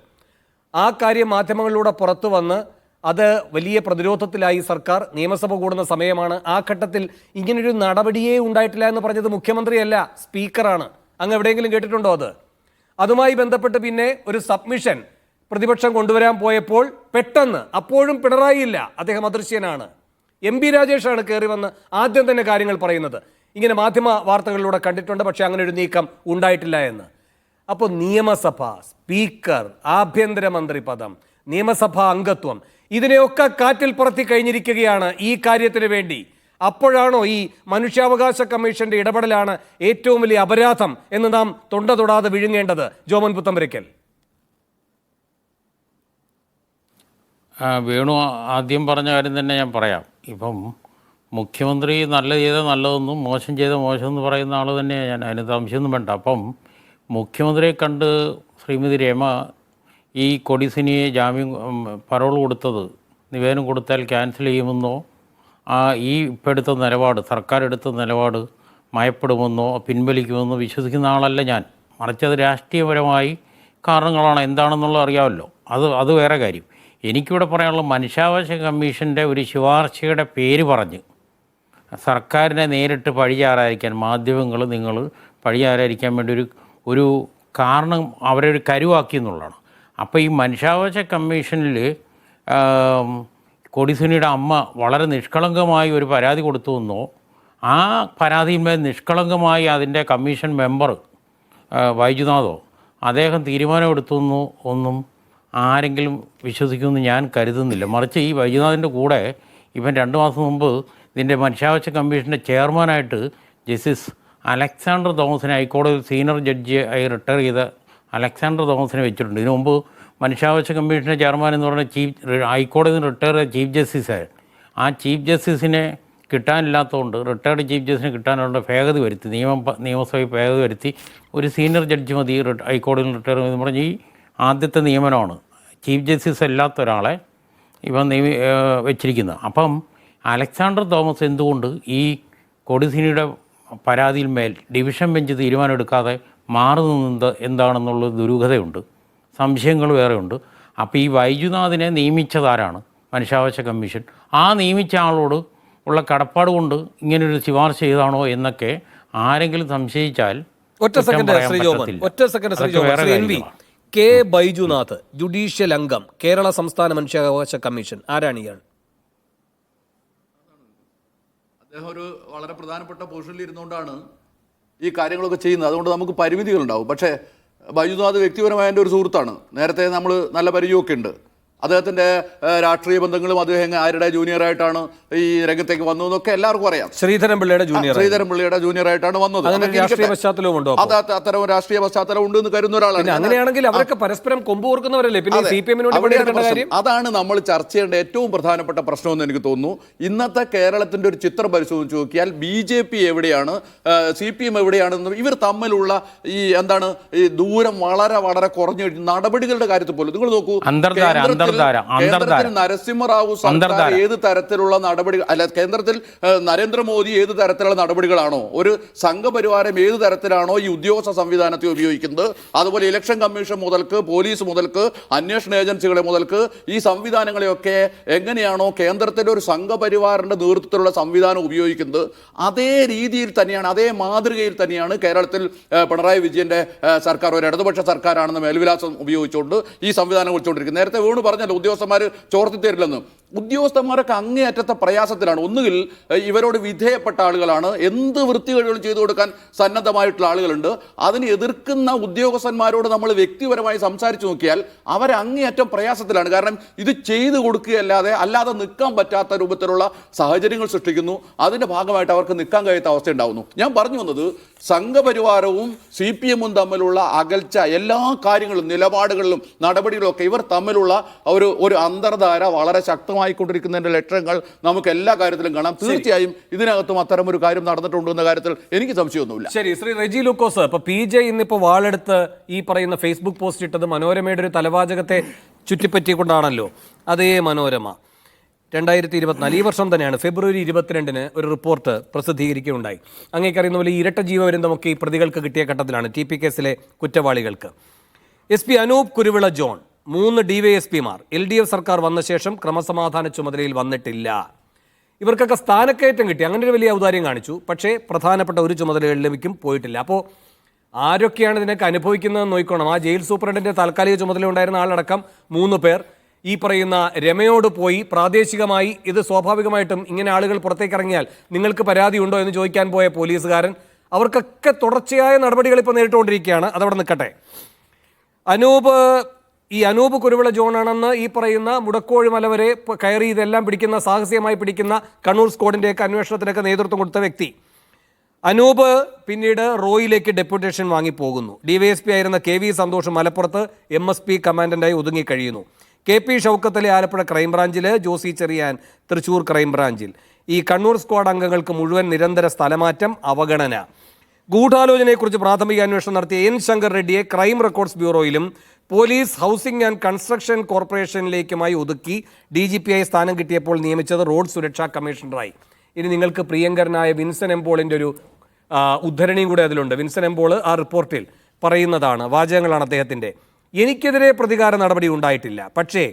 ആ കാര്യം മാധ്യമങ്ങളിലൂടെ പുറത്തു വന്ന് അത് വലിയ പ്രതിരോധത്തിലായി സർക്കാർ. നിയമസഭ കൂടുന്ന സമയമാണ്. ആ ഘട്ടത്തിൽ ഇങ്ങനൊരു നടപടിയേ ഉണ്ടായിട്ടില്ല എന്ന് പറഞ്ഞത് മുഖ്യമന്ത്രിയല്ല, സ്പീക്കറാണ്. അങ്ങ് എവിടെയെങ്കിലും കേട്ടിട്ടുണ്ടോ അത്? അതുമായി ബന്ധപ്പെട്ട് പിന്നെ ഒരു സബ്മിഷൻ പ്രതിപക്ഷം കൊണ്ടുവരാൻ പോയപ്പോൾ പെട്ടെന്ന്, അപ്പോഴും പിണറായി ഇല്ല, അദ്ദേഹം അദൃശ്യനാണ്, MP രാജേഷാണ് കയറി വന്ന് ആദ്യം തന്നെ കാര്യങ്ങൾ പറയുന്നത്. ഇങ്ങനെ മാധ്യമ വാർത്തകളിലൂടെ കണ്ടിട്ടുണ്ട്, പക്ഷേ അങ്ങനെ ഒരു നീക്കം ഉണ്ടായിട്ടില്ല എന്ന്. അപ്പോൾ നിയമസഭ, സ്പീക്കർ, ആഭ്യന്തരമന്ത്രി പദം, നിയമസഭാ അംഗത്വം, ഇതിനെയൊക്കെ കാറ്റിൽ പറത്തി കഴിഞ്ഞിരിക്കുകയാണ് ഈ കാര്യത്തിന് വേണ്ടി. അപ്പോഴാണോ ഈ മനുഷ്യാവകാശ കമ്മീഷന്റെ ഇടപെടലാണ് ഏറ്റവും വലിയ അപരാധം എന്ന് നാം തൊണ്ട തൊടാതെ വിഴുങ്ങേണ്ടത്? ജോമോൻ പുത്തമ്പരയ്ക്കൽ, വേണു ആദ്യം പറഞ്ഞ കാര്യം തന്നെ ഞാൻ പറയാം. ഇപ്പം മുഖ്യമന്ത്രി നല്ല ചെയ്ത നല്ലതെന്നും മോശം ചെയ്ത മോശമെന്ന് പറയുന്ന ആൾ തന്നെയാണ് ഞാൻ, അതിന് സംശയമൊന്നും വേണ്ട. അപ്പം മുഖ്യമന്ത്രിയെ കണ്ട് ശ്രീമതി രമ ഈ കൊടിസുനിയെ ജാമ്യം പരോൾ കൊടുത്തത് നിവേദനം കൊടുത്താൽ ക്യാൻസൽ ചെയ്യുമെന്നോ ഈ ഇപ്പം എടുത്ത നിലപാട് സർക്കാർ എടുത്ത നിലപാട് മയപ്പെടുമെന്നോ പിൻവലിക്കുമെന്നോ വിശ്വസിക്കുന്ന ആളല്ല ഞാൻ. മറിച്ച് അത് രാഷ്ട്രീയപരമായി കാരണങ്ങളാണ്, എന്താണെന്നുള്ളത് അറിയാമല്ലോ. അത് വേറെ കാര്യം. എനിക്കിവിടെ പറയാനുള്ള മനുഷ്യാവകാശ കമ്മീഷൻ്റെ ഒരു ശുപാർശയുടെ പേര് പറഞ്ഞ് സർക്കാരിനെ നേരിട്ട് പഴിചാരായിരിക്കാൻ മാധ്യമങ്ങൾ നിങ്ങൾ പഴിചാരായിരിക്കാൻ വേണ്ടി ഒരു കാരണം അവരെ ഒരു കരുവാക്കി എന്നുള്ളതാണ്. അപ്പോൾ ഈ മനുഷ്യാവകാശ കമ്മീഷനിൽ കൊടിസുനിയുടെ അമ്മ വളരെ നിഷ്കളങ്കമായി ഒരു പരാതി കൊടുത്തുവെന്നോ ആ പരാതിയിന്മേൽ നിഷ്കളങ്കമായി അതിൻ്റെ കമ്മീഷൻ മെമ്പർ വൈദ്യുനാഥോ അദ്ദേഹം തീരുമാനമെടുത്തുവെന്നോ ഒന്നും ആരെങ്കിലും വിശ്വസിക്കുമെന്ന് ഞാൻ കരുതുന്നില്ല. മറിച്ച് ഈ വൈദ്യുനാഥിൻ്റെ കൂടെ ഇവൻ 2 മാസം മുമ്പ് ഇതിൻ്റെ മനുഷ്യാവകാശ കമ്മീഷൻ്റെ ചെയർമാനായിട്ട് ജസ്റ്റിസ് അലക്സാണ്ടർ തോമസിനെ ഹൈക്കോടതിയിൽ സീനിയർ ജഡ്ജിയായി റിട്ടയർ ചെയ്ത അലക്സാണ്ടർ തോമസിനെ വെച്ചിട്ടുണ്ട്. ഇതിനു മുമ്പ് മനുഷ്യാവകാശ കമ്മീഷൻ്റെ ചെയർമാൻ എന്ന് പറഞ്ഞാൽ ഹൈക്കോടതിയിൽ റിട്ടയർ ചെയ്ത ചീഫ് ജസ്റ്റിസാണ്. ആ ചീഫ് ജസ്റ്റിസിനെ കിട്ടാനില്ലാത്തതുകൊണ്ട് റിട്ടയർഡ് ചീഫ് ജസ്റ്റിസിനെ കിട്ടാനുള്ള ഭേദഗതി വരുത്തി നിയമസഭയിൽ ഭേദഗതി വരുത്തി ഒരു സീനിയർ ജഡ്ജി മതി ഹൈക്കോടതിയിൽ റിട്ടയർ എന്ന് പറഞ്ഞ് ഈ ആദ്യത്തെ നിയമനമാണ്. ചീഫ് ജസ്റ്റിസ് അല്ലാത്ത ഒരാളെ ഇവൻ വെച്ചിരിക്കുന്നത്. അപ്പം അലക്സാണ്ടർ തോമസ് എന്തുകൊണ്ട് ഈ കൊടിസുനിയുടെ പരാതിയിൽ മേൽ ഡിവിഷൻ ബെഞ്ച് തീരുമാനമെടുക്കാതെ മാറി നിന്നത് എന്താണെന്നുള്ള ദുരൂഹതയുണ്ട്, സംശയങ്ങൾ വേറെയുണ്ട്. അപ്പോൾ ഈ വൈദ്യുനാഥിനെ നിയമിച്ചതാരാണ്? മനുഷ്യാവകാശ കമ്മീഷൻ. ആ നിയമിച്ച ആളോട് ഉള്ള കടപ്പാട് കൊണ്ട് ഇങ്ങനൊരു ശുപാർശ ചെയ്താണോ എന്നൊക്കെ ആരെങ്കിലും സംശയിച്ചാൽ കെ ബൈജുനാഥ് ജുഡീഷ്യൽ അംഗം, കേരള സംസ്ഥാന മനുഷ്യാവകാശ കമ്മീഷൻ, ആരാണ് ഇയാൾ? അദ്ദേഹം ഒരു വളരെ പ്രധാനപ്പെട്ട പൊസിഷനിൽ ഇരുന്നുകൊണ്ടാണ് ഈ കാര്യങ്ങളൊക്കെ ചെയ്യുന്നത്. അതുകൊണ്ട് നമുക്ക് പരിമിതികളുണ്ടാവും. പക്ഷേ ബൈജുനാഥ് വ്യക്തിപരമായ എൻ്റെ ഒരു സുഹൃത്താണ്. നേരത്തെ നമ്മൾ നല്ല പരിചയമൊക്കെ ഉണ്ട്. അദ്ദേഹത്തിൻ്റെ രാഷ്ട്രീയ ബന്ധങ്ങളും അദ്ദേഹം ആരുടെ ജൂനിയറായിട്ടാണ് ഈ രംഗത്തേക്ക് വന്നതെന്നൊക്കെ എല്ലാവർക്കും അറിയാം. ശ്രീധരൻപിള്ളയുടെ ജൂനിയറായിട്ടാണ് വന്നത്. അത്തരം രാഷ്ട്രീയ പശ്ചാത്തലം ഉണ്ട് എന്ന് കരുതുന്ന ഒരാളാണ്. അങ്ങനെയാണെങ്കിൽ അവരൊക്കെ പരസ്പരം കൊമ്പുകോർക്കുന്നവരല്ലേ? അതാണ് നമ്മൾ ചർച്ച ചെയ്യേണ്ട ഏറ്റവും പ്രധാനപ്പെട്ട പ്രശ്നമെന്ന് എനിക്ക് തോന്നുന്നു. ഇന്നത്തെ കേരളത്തിന്റെ ഒരു ചിത്രം പരിശോധിച്ച് നോക്കിയാൽ BJP എവിടെയാണ്, CPM എവിടെയാണെന്ന് ഇവർ തമ്മിലുള്ള ഈ ദൂരം വളരെ വളരെ കുറഞ്ഞു. നടപടികളുടെ കാര്യത്തിൽ പോലും നിങ്ങൾ നോക്കൂ, കേന്ദ്രത്തിൽ നരസിംഹറാവു സർക്കാർ ഏത് തരത്തിലുള്ള നടപടി അല്ല, കേന്ദ്രത്തിൽ നരേന്ദ്രമോദി ഏത് തരത്തിലുള്ള നടപടികളാണോ, ഒരു സംഘപരിവാരം ഏത് തരത്തിലാണോ ഈ ഉദ്യോഗസ്ഥ സംവിധാനത്തെ ഉപയോഗിക്കുന്നത്, അതുപോലെ ഇലക്ഷൻ കമ്മീഷൻ മുതൽക്ക് പോലീസ് മുതൽക്ക് അന്വേഷണ ഏജൻസികളെ മുതൽക്ക് ഈ സംവിധാനങ്ങളെയൊക്കെ എങ്ങനെയാണോ കേന്ദ്രത്തിൻ്റെ ഒരു സംഘപരിവാറിന്റെ നേതൃത്വത്തിലുള്ള സംവിധാനം ഉപയോഗിക്കുന്നത്, അതേ രീതിയിൽ തന്നെയാണ്, അതേ മാതൃകയിൽ തന്നെയാണ് കേരളത്തിൽ പിണറായി വിജയന്റെ സർക്കാർ ഒരു ഇടതുപക്ഷ സർക്കാരാണെന്ന് മേൽവിലാസം ഉപയോഗിച്ചുകൊണ്ട് ഈ സംവിധാനം വിളിച്ചുകൊണ്ടിരിക്കുന്നത്. നേരത്തെ വേണു പറഞ്ഞല്ലോ ഉദ്യോഗസ്ഥന്മാർ ചോർത്തി തരില്ലെന്ന്. ഉദ്യോഗസ്ഥന്മാരൊക്കെ അങ്ങേയറ്റത്തെ പ്രയാസത്തിലാണ്. ഒന്നുകിൽ ഇവരോട് വിധേയപ്പെട്ട ആളുകളാണ്, എന്ത് വൃത്തികേടുകളും ചെയ്തു കൊടുക്കാൻ സന്നദ്ധമായിട്ടുള്ള ആളുകളുണ്ട്. അതിനെ എതിർക്കുന്ന ഉദ്യോഗസ്ഥന്മാരോട് നമ്മൾ വ്യക്തിപരമായി സംസാരിച്ചു നോക്കിയാൽ അവർ അങ്ങേയറ്റം പ്രയാസത്തിലാണ്. കാരണം ഇത് ചെയ്തു കൊടുക്കുകയല്ലാതെ അല്ലാതെ നിൽക്കാൻ പറ്റാത്ത രൂപത്തിലുള്ള സാഹചര്യങ്ങൾ സൃഷ്ടിക്കുന്നു. അതിൻ്റെ ഭാഗമായിട്ട് അവർക്ക് നിൽക്കാൻ കഴിയാത്ത അവസ്ഥ ഉണ്ടാകുന്നു. ഞാൻ പറഞ്ഞു വന്നത് സംഘപരിവാരവും CPM-ഉം തമ്മിലുള്ള അകൽച്ച എല്ലാ കാര്യങ്ങളും നിലപാടുകളിലും നടപടികളും ഒക്കെ ഇവർ തമ്മിലുള്ള ഒരു അന്തർധാര വളരെ ശക്തമായിക്കൊണ്ടിരിക്കുന്നതിൻ്റെ ലക്ഷണങ്ങൾ നമുക്ക് എല്ലാ കാര്യത്തിലും കാണാം. തീർച്ചയായും ഇതിനകത്തും അത്തരം ഒരു കാര്യം നടന്നിട്ടുണ്ട് എന്ന കാര്യത്തിൽ എനിക്ക് സംശയമൊന്നുമില്ല. ശരി, ശ്രീ റെജി ലൂക്കോസ്, ഇപ്പൊ PJ ഇന്നിപ്പോ വാളെടുത്ത് ഈ പറയുന്ന ഫേസ്ബുക്ക് പോസ്റ്റ് ഇട്ടത് മനോരമയുടെ ഒരു തലവാചകത്തെ ചുറ്റിപ്പറ്റിക്കൊണ്ടാണല്ലോ. അതേ മനോരമ 2024 ഈ വർഷം തന്നെയാണ് ഫെബ്രുവരി 22-ന് ഒരു റിപ്പോർട്ട് പ്രസിദ്ധീകരിക്കുകയുണ്ടായി. അങ്ങേക്കറിയുന്ന പോലെ ഈ ഇരട്ട ജീവപര്യന്തമൊക്കെ ഈ പ്രതികൾക്ക് കിട്ടിയ ഘട്ടത്തിലാണ്, TP കേസിലെ കുറ്റവാളികൾക്ക്. SP Anoop Kuruvila John, 3 DYSPമാർ LDF സർക്കാർ വന്ന ശേഷം ക്രമസമാധാന ചുമതലയിൽ വന്നിട്ടില്ല. ഇവർക്കൊക്കെ സ്ഥാനക്കയറ്റം കിട്ടി, അങ്ങനെ ഒരു വലിയ ഔദാര്യം കാണിച്ചു. പക്ഷേ പ്രധാനപ്പെട്ട ഒരു ചുമതലകളിലേക്കും പോയിട്ടില്ല. അപ്പോൾ ആരൊക്കെയാണ് ഇതിനൊക്കെ അനുഭവിക്കുന്നതെന്ന് നോക്കണം. ആ ജയിൽ സൂപ്രണ്ടിൻ്റെ താൽക്കാലിക ചുമതല ഉണ്ടായിരുന്ന ആളടക്കം 3 പേർ ഈ പറയുന്ന രമയോട് പോയി പ്രാദേശികമായി ഇത് സ്വാഭാവികമായിട്ടും ഇങ്ങനെ ആളുകൾ പുറത്തേക്ക് ഇറങ്ങിയാൽ നിങ്ങൾക്ക് പരാതി ഉണ്ടോ എന്ന് ചോദിക്കാൻ പോയ പോലീസുകാരൻ, അവർക്കൊക്കെ തുടർച്ചയായ നടപടികൾ ഇപ്പോൾ നേരിട്ടുകൊണ്ടിരിക്കുകയാണ്. അതവിടെ നിൽക്കട്ടെ. അനൂപ് കുരുവിള ജോണാണെന്ന് ഈ പറയുന്ന മുടക്കോഴി മല വരെ കയറി ഇതെല്ലാം പിടിക്കുന്ന, സാഹസികമായി പിടിക്കുന്ന കണ്ണൂർ സ്ക്വാഡിൻ്റെയൊക്കെ അന്വേഷണത്തിനൊക്കെ നേതൃത്വം കൊടുത്ത വ്യക്തി. അനൂപ് പിന്നീട് റോയിലേക്ക് ഡെപ്യൂട്ടേഷൻ വാങ്ങി പോകുന്നു. DYSP ആയിരുന്ന KV സന്തോഷ് മലപ്പുറത്ത് MSP കമാൻഡന്റായി ഒതുങ്ങിക്കഴിയുന്നു. KP ഷൗക്കത്തലി ആലപ്പുഴ ക്രൈംബ്രാഞ്ചിൽ, ജോസി ചെറിയാൻ തൃശൂർ ക്രൈംബ്രാഞ്ചിൽ. ഈ കണ്ണൂർ സ്ക്വാഡ് അംഗങ്ങൾക്ക് മുഴുവൻ നിരന്തര സ്ഥലമാറ്റം, അവഗണന. ഗൂഢാലോചനയെക്കുറിച്ച് പ്രാഥമിക അന്വേഷണം നടത്തിയ N. ശങ്കർ റെഡ്ഡിയെ ക്രൈം റെക്കോർഡ്സ് ബ്യൂറോയിലും പോലീസ് ഹൗസിംഗ് ആൻഡ് കൺസ്ട്രക്ഷൻ കോർപ്പറേഷനിലേക്കുമായി ഒതുക്കി. DGP-ആയി സ്ഥാനം കിട്ടിയപ്പോൾ നിയമിച്ചത് റോഡ് സുരക്ഷാ കമ്മീഷണറായി. ഇനി നിങ്ങൾക്ക് പ്രിയങ്കരനായ വിൻസൻ എംപോളിൻ്റെ ഒരു ഉദ്ധരണിയും കൂടെ അതിലുണ്ട്. വിൻസൻ എംപോൾ ആ റിപ്പോർട്ടിൽ പറയുന്നതാണ്, വാചകങ്ങളാണ് അദ്ദേഹത്തിൻ്റെ. എനിക്കെതിരെ പ്രതികാര നടപടി ഉണ്ടായിട്ടില്ല, പക്ഷേ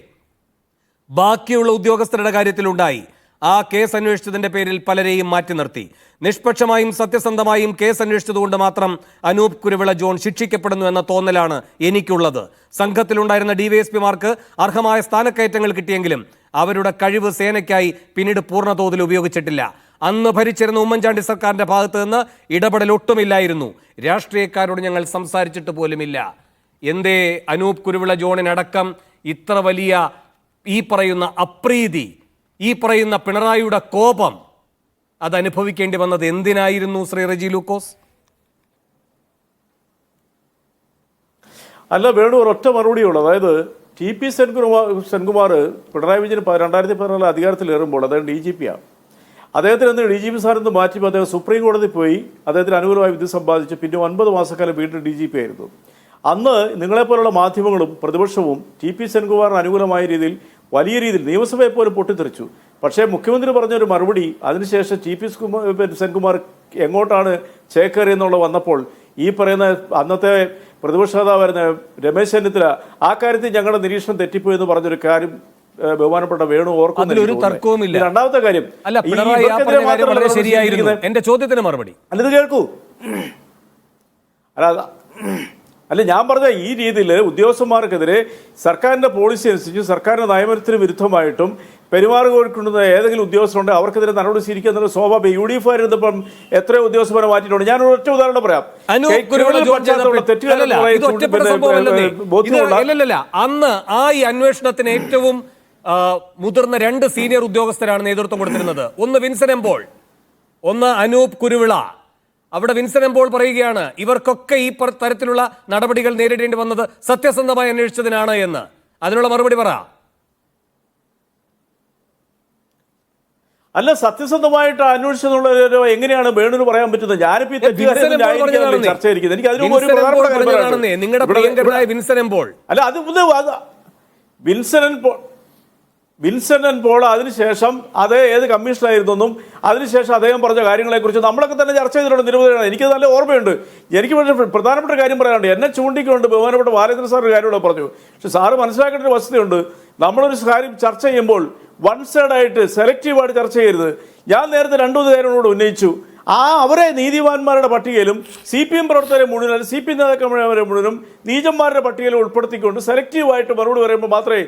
ബാക്കിയുള്ള ഉദ്യോഗസ്ഥരുടെ കാര്യത്തിലുണ്ടായി. ആ കേസ് അന്വേഷിച്ചതിൻ്റെ പേരിൽ പലരെയും മാറ്റി നിർത്തി. നിഷ്പക്ഷമായും സത്യസന്ധമായും കേസ് അന്വേഷിച്ചതുകൊണ്ട് മാത്രം അനൂപ് കുരുവിള ജോൺ ശിക്ഷിക്കപ്പെടുന്നു എന്ന തോന്നലാണ് എനിക്കുള്ളത്. സംഘത്തിലുണ്ടായിരുന്ന DYSP-മാർക്ക് അർഹമായ സ്ഥാനക്കയറ്റങ്ങൾ കിട്ടിയെങ്കിലും അവരുടെ കഴിവ് സേനയ്ക്കായി പിന്നീട് പൂർണ്ണതോതിൽ ഉപയോഗിച്ചിട്ടില്ല. അന്ന് ഭരിച്ചിരുന്ന ഉമ്മൻചാണ്ടി സർക്കാരിൻ്റെ ഭാഗത്ത് നിന്ന് ഇടപെടൽ ഒട്ടുമില്ലായിരുന്നു. രാഷ്ട്രീയക്കാരോട് ഞങ്ങൾ സംസാരിച്ചിട്ട് പോലുമില്ല. എന്തേ അനൂപ് കുരുവിള ജോണിനടക്കം ഇത്ര വലിയ ഈ പറയുന്ന അപ്രീതി, ഈ പറയുന്ന പിണറായിയുടെ കോപം അത് അനുഭവിക്കേണ്ടി വന്നത് എന്തിനായിരുന്നു ശ്രീ റെജി ലൂക്കോസ്? അല്ല വേണു, ഒരൊറ്റ മറുപടിയുള്ളൂ. അതായത് TP സെൻകുമാർ പിണറായി വിജയൻ 2014 അധികാരത്തിലേറുമ്പോൾ അദ്ദേഹം DGP-ആണ്. അദ്ദേഹത്തിന് എന്ത് DGP സ്ഥാനത്ത് മാറ്റിയപ്പോൾ അദ്ദേഹം സുപ്രീം കോടതി പോയി അദ്ദേഹത്തിന് അനുകൂലമായ വിധി സമ്പാദിച്ചു. പിന്നെ 9 മാസക്കാലം വീണ്ടും DGP ആയിരുന്നു. അന്ന് നിങ്ങളെപ്പോലുള്ള മാധ്യമങ്ങളും പ്രതിപക്ഷവും TP സെൻകുമാറിന് അനുകൂലമായ രീതിയിൽ വലിയ രീതിയിൽ നിയമസഭയെ പോലും പൊട്ടിത്തെറിച്ചു. പക്ഷേ മുഖ്യമന്ത്രി പറഞ്ഞൊരു മറുപടി അതിനുശേഷം TP സെൻകുമാർ എങ്ങോട്ടാണ് ചേക്കേറിയെന്നുള്ള വന്നപ്പോൾ ഈ പറയുന്ന അന്നത്തെ പ്രതിപക്ഷ നേതാവായിരുന്ന രമേശ് ചെന്നിത്തല ആ കാര്യത്തിൽ ഞങ്ങളുടെ നിരീക്ഷണം തെറ്റിപ്പോയി എന്ന് പറഞ്ഞൊരു കാര്യം ബഹുമാനപ്പെട്ട വേണു ഓർക്കുന്നു. രണ്ടാമത്തെ കാര്യം, എന്റെ ചോദ്യത്തിന് മറുപടി അല്ലത് കേൾക്കൂ. അല്ല ഞാൻ പറഞ്ഞ ഈ രീതിയിൽ ഉദ്യോഗസ്ഥന്മാർക്കെതിരെ സർക്കാരിന്റെ പോളിസി അനുസരിച്ച് സർക്കാരിന്റെ നയമനത്തിന് വിരുദ്ധമായിട്ടും പെരുമാറുകൊണ്ടിരുന്ന ഏതെങ്കിലും ഉദ്യോഗസ്ഥരുണ്ട് അവർക്കെതിരെ നടപടി സ്വീകരിക്കുക എന്നുള്ള സ്വാഭാവികം. UDF ആയിരുന്നപ്പം എത്രയോ ഉദ്യോഗസ്ഥരെ മാറ്റിയിട്ടുണ്ട്. ഞാൻ ഒറ്റ ഉദാഹരണം പറയാം. അന്ന് ഈ അന്വേഷണത്തിന് ഏറ്റവും മുതിർന്ന 2 സീനിയർ ഉദ്യോഗസ്ഥരാണ് നേതൃത്വം കൊടുത്തിരുന്നത്. ഒന്ന് വിൻസൻ എംപോൾ, ഒന്ന് അനൂപ് കുരുവിള. അവിടെ വിൻസൻ എംപോൾ പറയുകയാണ് ഇവർക്കൊക്കെ ഈ തരത്തിലുള്ള നടപടികൾ നേരിടേണ്ടി വന്നത് സത്യസന്ധമായി അന്വേഷിച്ചതിനാണ് എന്ന്. അതിനുള്ള മറുപടി പറ. അല്ല, സത്യസന്ധമായിട്ട് അന്വേഷിച്ചെന്നുള്ള എങ്ങനെയാണ് വേണുവിന് പറയാൻ പറ്റുന്നത്? ഞാനിപ്പോ ചർച്ച ചെയ്തിരിക്കുന്നത് എനിക്ക് അതിന് ഒരു നിങ്ങളുടെ പ്രിയങ്കരനായ വിൻസൻ എംപോൾ അല്ല അത് വിൻസൻ പോൾ അതിനുശേഷം അതേ ഏത് കമ്മീഷനായിരുന്നെന്നും അതിനുശേഷം അദ്ദേഹം പറഞ്ഞ കാര്യങ്ങളെക്കുറിച്ച് നമ്മളൊക്കെ തന്നെ ചർച്ച ചെയ്തിട്ടുണ്ട് നിരവധിയാണ്. എനിക്ക് നല്ല ഓർമ്മയുണ്ട്. എനിക്ക് പ്രധാനപ്പെട്ട കാര്യം പറയാനുണ്ട്. എന്നെ ചൂണ്ടിക്കൊണ്ട് ബഹുമാനപ്പെട്ട ബാലേന്ദ്രൻ സാർ ഒരു കാര്യമൂടെ പറഞ്ഞു. പക്ഷെ സാറ് മനസ്സിലാക്കേണ്ട ഒരു വസ്തുതയുണ്ട്. നമ്മളൊരു കാര്യം ചർച്ച ചെയ്യുമ്പോൾ വൺ സൈഡായിട്ട് സെലക്റ്റീവായിട്ട് ചർച്ച ചെയ്യരുത്. ഞാൻ നേരത്തെ 2-3 കാര്യങ്ങളോട് ഉന്നയിച്ചു. അവരെ നീതിമാന്മാരുടെ പട്ടികയിലും CPM പ്രവർത്തകരെ മുഴുവൻ CPM നേതാക്കന്മാരെ മുഴുവനും നീചന്മാരുടെ പട്ടികയിൽ ഉൾപ്പെടുത്തിക്കൊണ്ട് സെലക്റ്റീവായിട്ട് മറുപടി പറയുമ്പോൾ മാത്രമേ